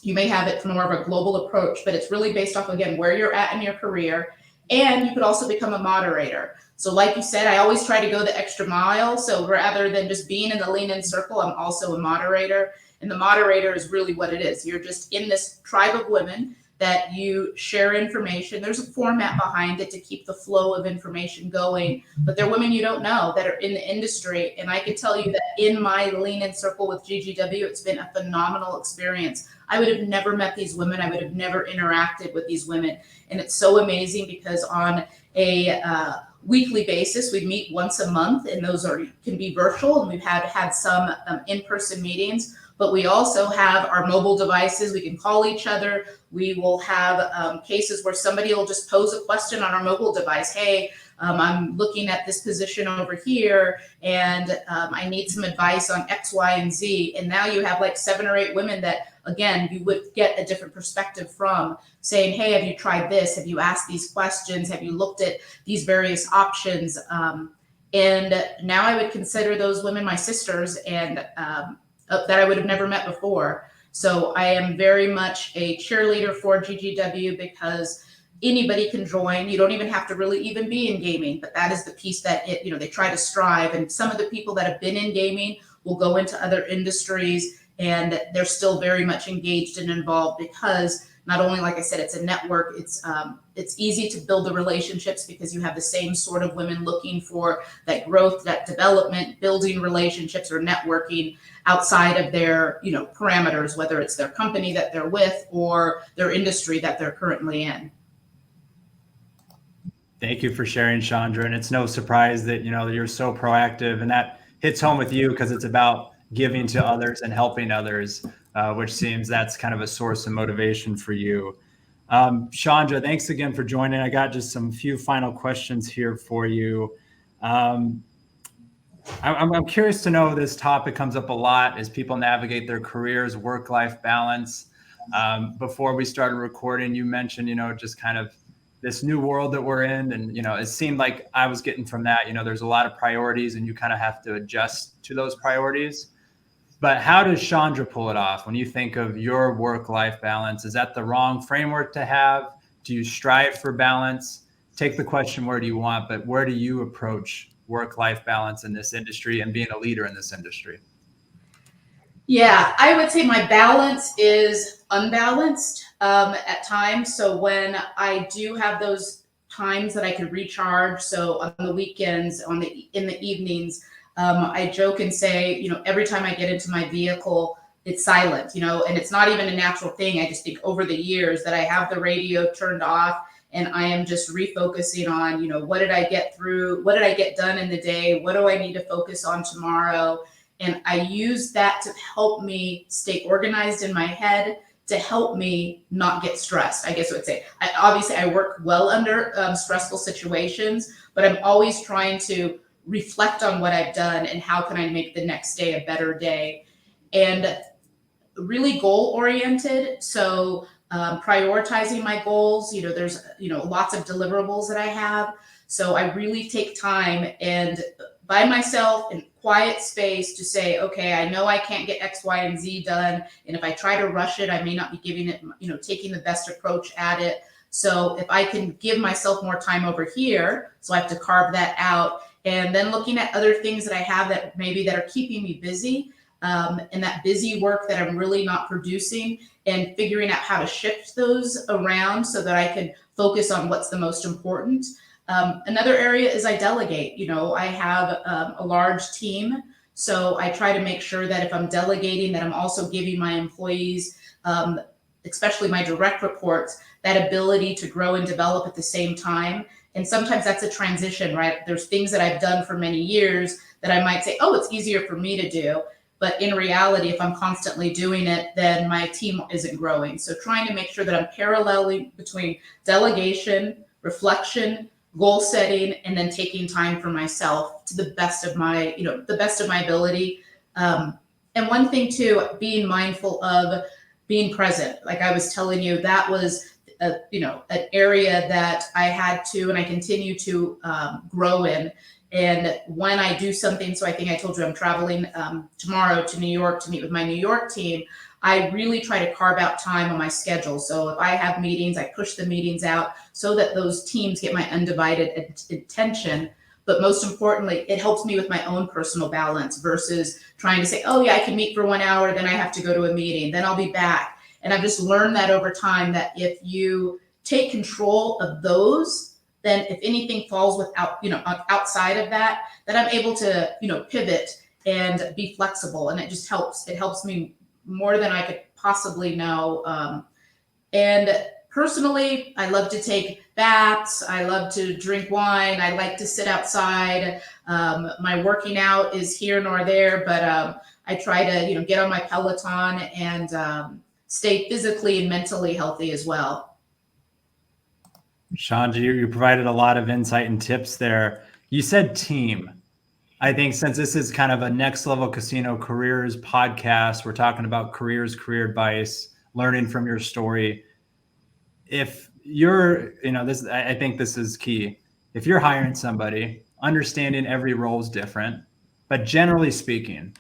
you may have it from more of a global approach, but it's really based off, again, where you're at in your career. And you could also become a moderator. So like you said, I always try to go the extra mile. So rather than just being in the Lean In circle, I'm also a moderator. And the moderator is really what it is. You're just in this tribe of women that you share information. There's a format behind it to keep the flow of information going, but they're women you don't know that are in the industry. And I can tell you that in my Lean In circle with GGW, it's been a phenomenal experience. I would have never met these women. I would have never interacted with these women. And it's so amazing because on a weekly basis, we meet once a month, and those can be virtual, and we've had some in-person meetings. But we also have our mobile devices. We can call each other. We will have cases where somebody will just pose a question on our mobile device. Hey, I'm looking at this position over here, and I need some advice on X, Y, and Z. And now you have like 7 or 8 women that, again, you would get a different perspective from, saying, hey, have you tried this? Have you asked these questions? Have you looked at these various options? And now I would consider those women my sisters, and that I would have never met before. So I am very much a cheerleader for GGW because anybody can join. You don't even have to really even be in gaming, but that is the piece that they try to strive. And some of the people that have been in gaming will go into other industries, and they're still very much engaged and involved because not only, like I said, it's a network, it's easy to build the relationships because you have the same sort of women looking for that growth, that development, building relationships or networking outside of their, parameters, whether it's their company that they're with or their industry that they're currently in. Thank you for sharing, Shondra. And it's no surprise that, that you're so proactive, and that hits home with you because it's about giving to others and helping others, which seems that's kind of a source of motivation for you. Shondra, thanks again for joining. I got just some few final questions here for you. I'm curious to know, this topic comes up a lot as people navigate their careers, work-life balance. Before we started recording, you mentioned, just kind of this new world that we're in. And, it seemed like I was getting from that, there's a lot of priorities and you kind of have to adjust to those priorities. But how does Shondra pull it off when you think of your work-life balance? Is that the wrong framework to have? Do you strive for balance? Take the question where do you want, but where do you approach work-life balance in this industry and being a leader in this industry? Yeah, I would say my balance is unbalanced at times. So when I do have those times that I can recharge, so on the weekends, in the evenings, I joke and say, every time I get into my vehicle, it's silent, and it's not even a natural thing. I just think over the years that I have the radio turned off and I am just refocusing on, what did I get through? What did I get done in the day? What do I need to focus on tomorrow? And I use that to help me stay organized in my head, to help me not get stressed, I guess I would say. Obviously, I work well under stressful situations, but I'm always trying to reflect on what I've done and how can I make the next day a better day. And really goal-oriented. So prioritizing my goals, there's, lots of deliverables that I have. So I really take time and by myself in quiet space to say, okay, I know I can't get X, Y, and Z done. And if I try to rush it, I may not be giving it, taking the best approach at it. So if I can give myself more time over here, so I have to carve that out. And then looking at other things that I have that are keeping me busy, and that busy work that I'm really not producing, and figuring out how to shift those around so that I can focus on what's the most important. Another area is I delegate. I have a large team, so I try to make sure that if I'm delegating, that I'm also giving my employees, especially my direct reports, that ability to grow and develop at the same time. And sometimes that's a transition, right? There's things that I've done for many years that I might say, oh, it's easier for me to do. But in reality, if I'm constantly doing it, then my team isn't growing. So trying to make sure that I'm paralleling between delegation, reflection, goal setting, and then taking time for myself to the best of my, ability. And one thing too, being mindful of being present. Like I was telling you, that was an area that I had to, and I continue to grow in. And when I do something, so I think I told you I'm traveling tomorrow to New York to meet with my New York team, I really try to carve out time on my schedule. So if I have meetings, I push the meetings out so that those teams get my undivided attention. But most importantly, it helps me with my own personal balance versus trying to say, oh yeah, I can meet for 1 hour, then I have to go to a meeting, then I'll be back. And I've just learned that over time, that if you take control of those, then if anything falls outside of that, then I'm able to, pivot and be flexible. And it just helps. It helps me more than I could possibly know. And personally, I love to take baths. I love to drink wine. I like to sit outside. My working out is here nor there, but I try to, get on my Peloton and stay physically and mentally healthy as well. Shondra, you provided a lot of insight and tips there. You said team. I think since this is kind of a next level casino careers podcast, we're talking about career advice, learning from your story. If you're, I think this is key. If you're hiring somebody, understanding every role is different, but generally speaking,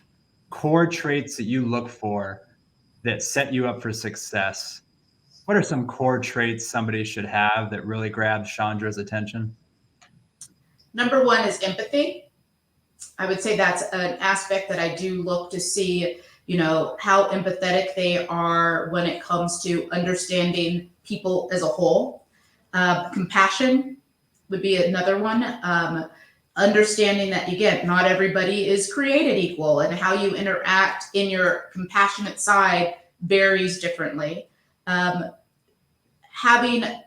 core traits that you look for that set you up for success. What are some core traits somebody should have that really grab Shondra's attention? Number one is empathy. I would say that's an aspect that I do look to see how empathetic they are when it comes to understanding people as a whole. Compassion would be another one. Understanding that, again, not everybody is created equal, and how you interact in your compassionate side varies differently.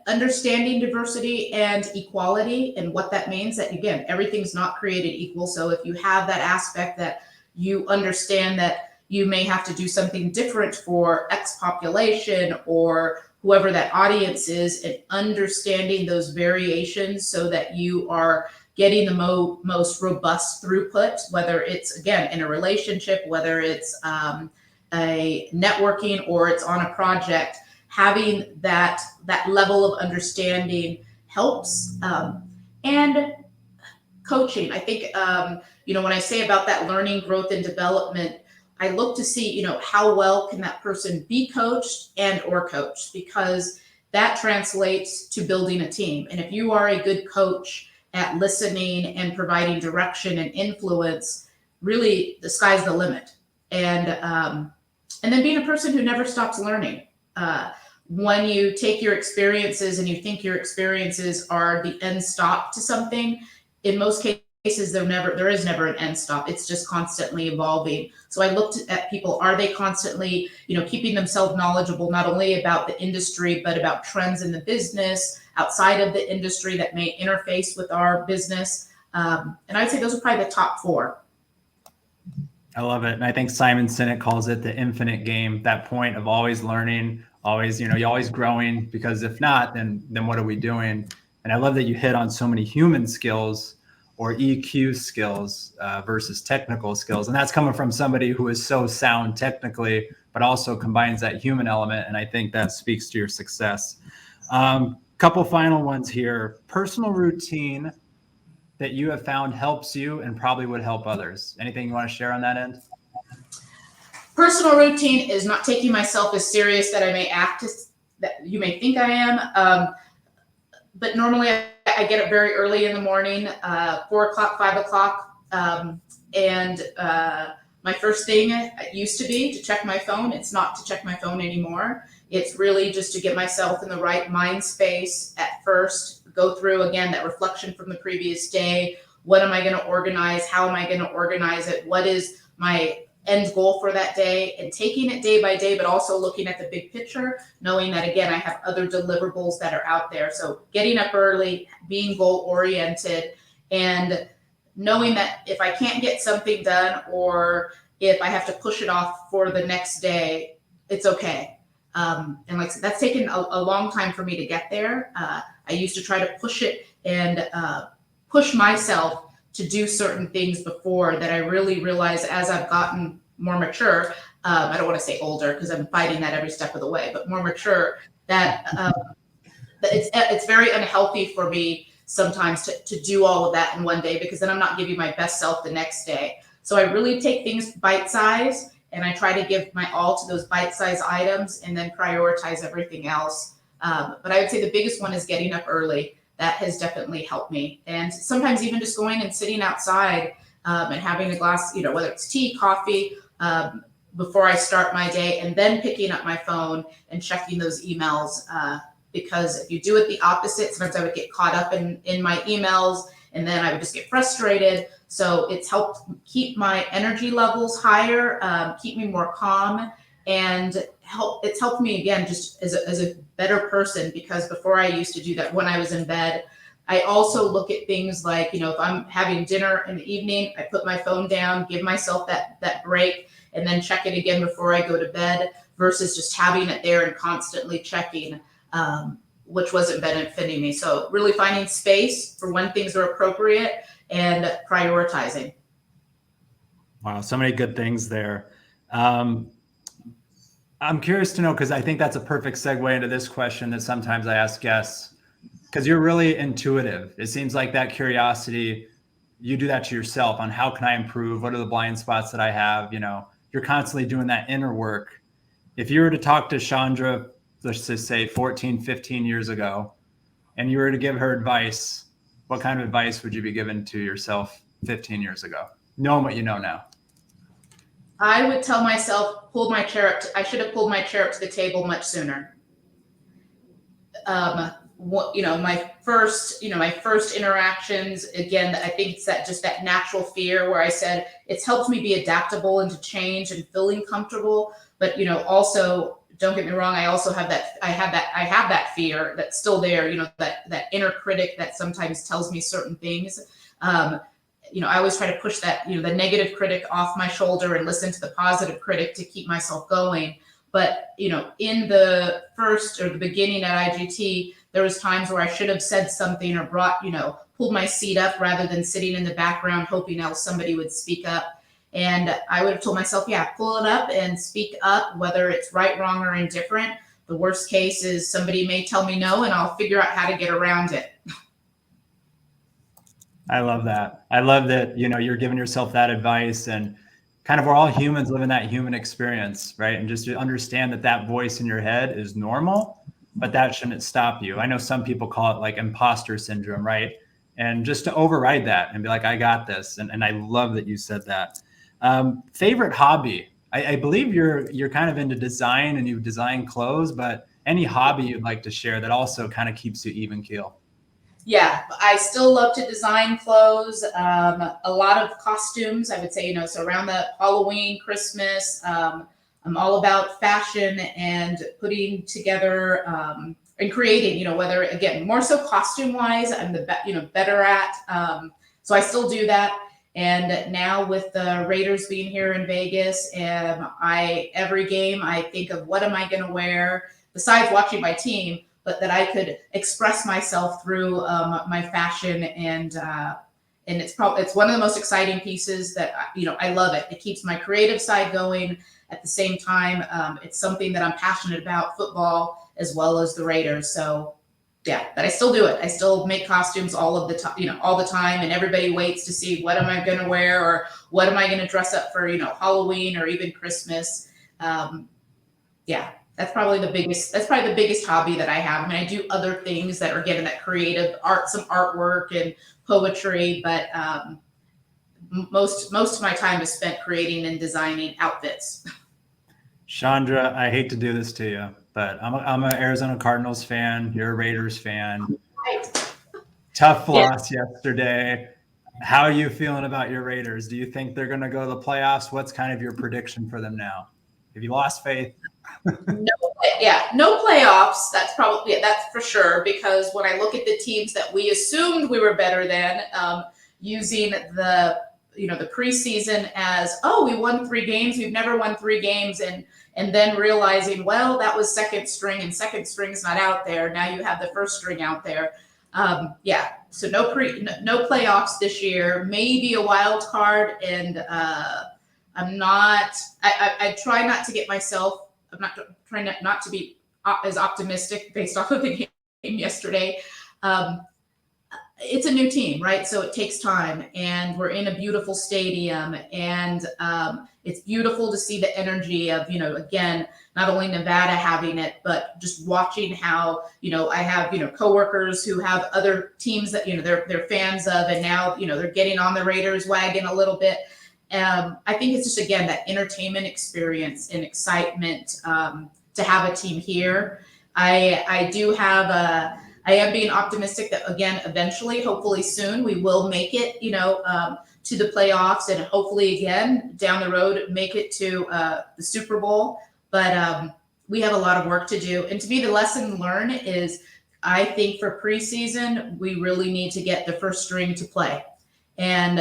Understanding diversity and equality and what that means, that, again, everything's not created equal. So if you have that aspect that you understand that you may have to do something different for X population or whoever that audience is, and understanding those variations so that you are getting the most robust throughput, whether it's, again, in a relationship, whether it's a networking or it's on a project, having that level of understanding helps. And coaching, I think, when I say about that learning, growth, and development, I look to see, how well can that person be coached and or coached, because that translates to building a team. And if you are a good coach at listening and providing direction and influence, really the sky's the limit. And then being a person who never stops learning. When you take your experiences and you think your experiences are the end stop to something, in most cases there is never an end stop. It's just constantly evolving. So I looked at people, are they constantly, keeping themselves knowledgeable, not only about the industry, but about trends in the business, outside of the industry that may interface with our business. And I'd say those are probably the top 4. I love it. And I think Simon Sinek calls it the infinite game, that point of always learning, always, you're always growing, because if not, then what are we doing? And I love that you hit on so many human skills or EQ skills versus technical skills. And that's coming from somebody who is so sound technically, but also combines that human element. And I think that speaks to your success. Couple final ones here. Personal routine that you have found helps you and probably would help others. Anything you want to share on that end? Personal routine is not taking myself as serious that I may act that you may think I am. But normally I get up very early in the morning, 4 o'clock, 5 o'clock. And my first thing it used to be to check my phone. It's not to check my phone anymore. It's really just to get myself in the right mind space at first, go through, again, that reflection from the previous day. What am I going to organize? How am I going to organize it? What is my end goal for that day? And taking it day by day, but also looking at the big picture, knowing that, again, I have other deliverables that are out there. So getting up early, being goal oriented, and knowing that if I can't get something done, or if I have to push it off for the next day, it's okay. And like I said, that's taken a long time for me to get there. I used to try to push it and push myself to do certain things before, that I really realized as I've gotten more mature, I don't want to say older because I'm fighting that every step of the way, but more mature, that it's very unhealthy for me sometimes to do all of that in one day, because then I'm not giving my best self the next day. So I really take things bite-sized, and I try to give my all to those bite-sized items and then prioritize everything else. But I would say the biggest one is getting up early. That has definitely helped me. And sometimes even just going and sitting outside and having a glass, whether it's tea, coffee, before I start my day, and then picking up my phone and checking those emails. Because if you do it the opposite, sometimes I would get caught up in my emails, and then I would just get frustrated. So it's helped keep my energy levels higher, keep me more calm, and it's helped me, again, just as a better person, because before I used to do that when I was in bed. I also look at things like, if I'm having dinner in the evening, I put my phone down, give myself that break, and then check it again before I go to bed, versus just having it there and constantly checking, which wasn't benefiting me. So really finding space for when things are appropriate and prioritizing. Wow, so many good things there. I'm curious to know, because I think that's a perfect segue into this question that sometimes I ask guests, because you're really intuitive. It seems like that curiosity, you do that to yourself on how can I improve? What are the blind spots that I have? You're constantly doing that inner work. If you were to talk to Shondra, let's just say 14, 15 years ago, and you were to give her advice, what kind of advice would you be giving to yourself 15 years ago, knowing what you know now? I would tell myself, I should have pulled my chair up to the table much sooner. My first interactions, again, I think it's that natural fear where I said it's helped me be adaptable and to change and feeling comfortable. But, also don't get me wrong. I also have I have that fear that's still there, that inner critic that sometimes tells me certain things. I always try to push that, the negative critic off my shoulder and listen to the positive critic to keep myself going. But, in the beginning at IGT, there was times where I should have said something or pulled my seat up rather than sitting in the background, hoping else somebody would speak up. And I would have told myself, yeah, pull it up and speak up, whether it's right, wrong, or indifferent. The worst case is somebody may tell me no, and I'll figure out how to get around it. I love that. I love that, you're giving yourself that advice, and kind of we're all humans living that human experience, right? And just to understand that voice in your head is normal, but that shouldn't stop you. I know some people call it like imposter syndrome, right? And just to override that and be like, I got this. And I love that you said that. Favorite hobby? I believe you're kind of into design and you design clothes, but any hobby you'd like to share that also kind of keeps you even keel? Yeah, I still love to design clothes. A lot of costumes, I would say, so around the Halloween, Christmas, I'm all about fashion and putting together and creating, whether, again, more so costume wise, I'm better at. So I still do that. And now with the Raiders being here in Vegas, every game I think of what am I going to wear besides watching my team, but that I could express myself through my fashion, and it's one of the most exciting pieces that I love it. It keeps my creative side going at the same time. It's something that I'm passionate about, football as well as the Raiders. So yeah, but I still do it. I still make costumes all the time, and everybody waits to see what am I going to wear or what am I going to dress up for Halloween or even Christmas. Yeah. That's probably the biggest hobby that I have. I mean, I do other things that are getting that creative art, some artwork and poetry, but most of my time is spent creating and designing outfits. Shondra, I hate to do this to you, but I'm an Arizona Cardinals fan. You're a Raiders fan. Right. Tough loss yesterday. How are you feeling about your Raiders? Do you think they're going to go to the playoffs? What's kind of your prediction for them now? Have you lost faith? No playoffs. That's for sure. Because when I look at the teams that we assumed we were better than, using the preseason as, oh, we won 3 games. We've never won 3 games, and then realizing, well, that was second string, and second string's not out there. Now you have the first string out there. So no playoffs this year. Maybe a wild card, and I try not to get myself. I'm not trying not to be as optimistic based off of the game yesterday. It's a new team, right? So it takes time, and we're in a beautiful stadium, and it's beautiful to see the energy of, again, not only Nevada having it, but just watching how, I have, coworkers who have other teams that, they're fans of, and now, they're getting on the Raiders wagon a little bit. I think it's just, again, that entertainment experience and excitement to have a team here. I am being optimistic that, again, eventually, hopefully soon, we will make it, to the playoffs, and hopefully, again, down the road, make it to the Super Bowl. But we have a lot of work to do. And to me, the lesson learned is, I think for preseason, we really need to get the first string to play and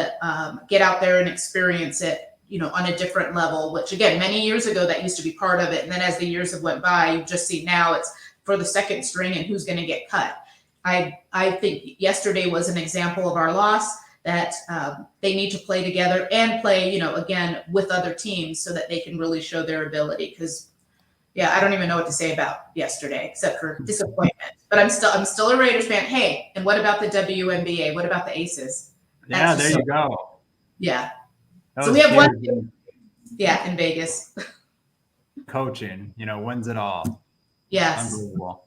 get out there and experience it, on a different level, which, again, many years ago, that used to be part of it. And then as the years have went by, you just see now it's for the second string and who's going to get cut. I think yesterday was an example of our loss, that they need to play together and play, again, with other teams so that they can really show their ability. Because, yeah, I don't even know what to say about yesterday except for disappointment. But I'm still a Raiders fan. Hey, and what about the WNBA? What about the Aces? Yeah, there you go. Yeah. So we have one. Yeah, in Vegas. Coaching, wins it all. Yes. Unbelievable.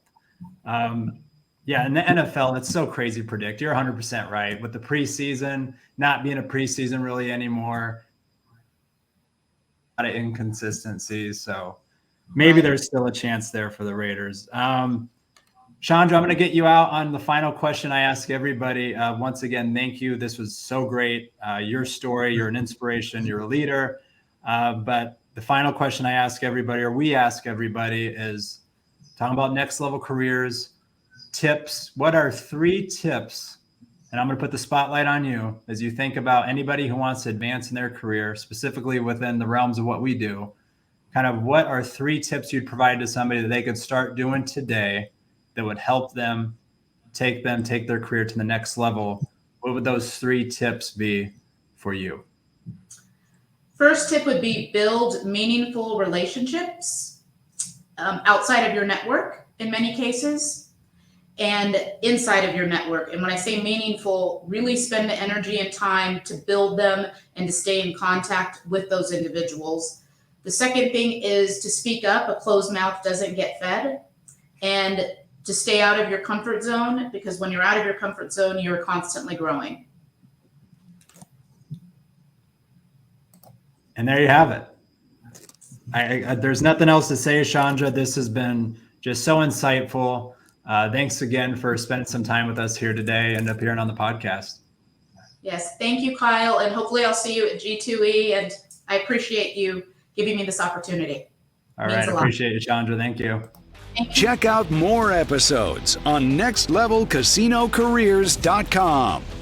Yeah, in the NFL, it's so crazy to predict. You're 100% right. With the preseason not being a preseason really anymore, lot of inconsistencies. So maybe there's still a chance there for the Raiders. Shondra, I'm going to get you out on the final question I ask everybody. Once again, thank you. This was so great. Your story, you're an inspiration, you're a leader. But the final question I ask everybody, or we ask everybody, is talking about next level careers, tips. What are 3 tips? And I'm going to put the spotlight on you as you think about anybody who wants to advance in their career, specifically within the realms of what we do. Kind of what are 3 tips you'd provide to somebody that they could start doing today that would help them take their career to the next level? What would those 3 tips be for you? First tip would be build meaningful relationships outside of your network in many cases, and inside of your network. And when I say meaningful, really spend the energy and time to build them and to stay in contact with those individuals. The second thing is to speak up. A closed mouth doesn't get fed. And to stay out of your comfort zone, because when you're out of your comfort zone, you're constantly growing. And there you have it. There's nothing else to say, Shondra. This has been just so insightful. Thanks again for spending some time with us here today and appearing on the podcast. Yes, thank you, Kyle. And hopefully I'll see you at G2E. And I appreciate you giving me this opportunity. All right. I appreciate it, Shondra. Thank you. Check out more episodes on nextlevelcasinocareers.com.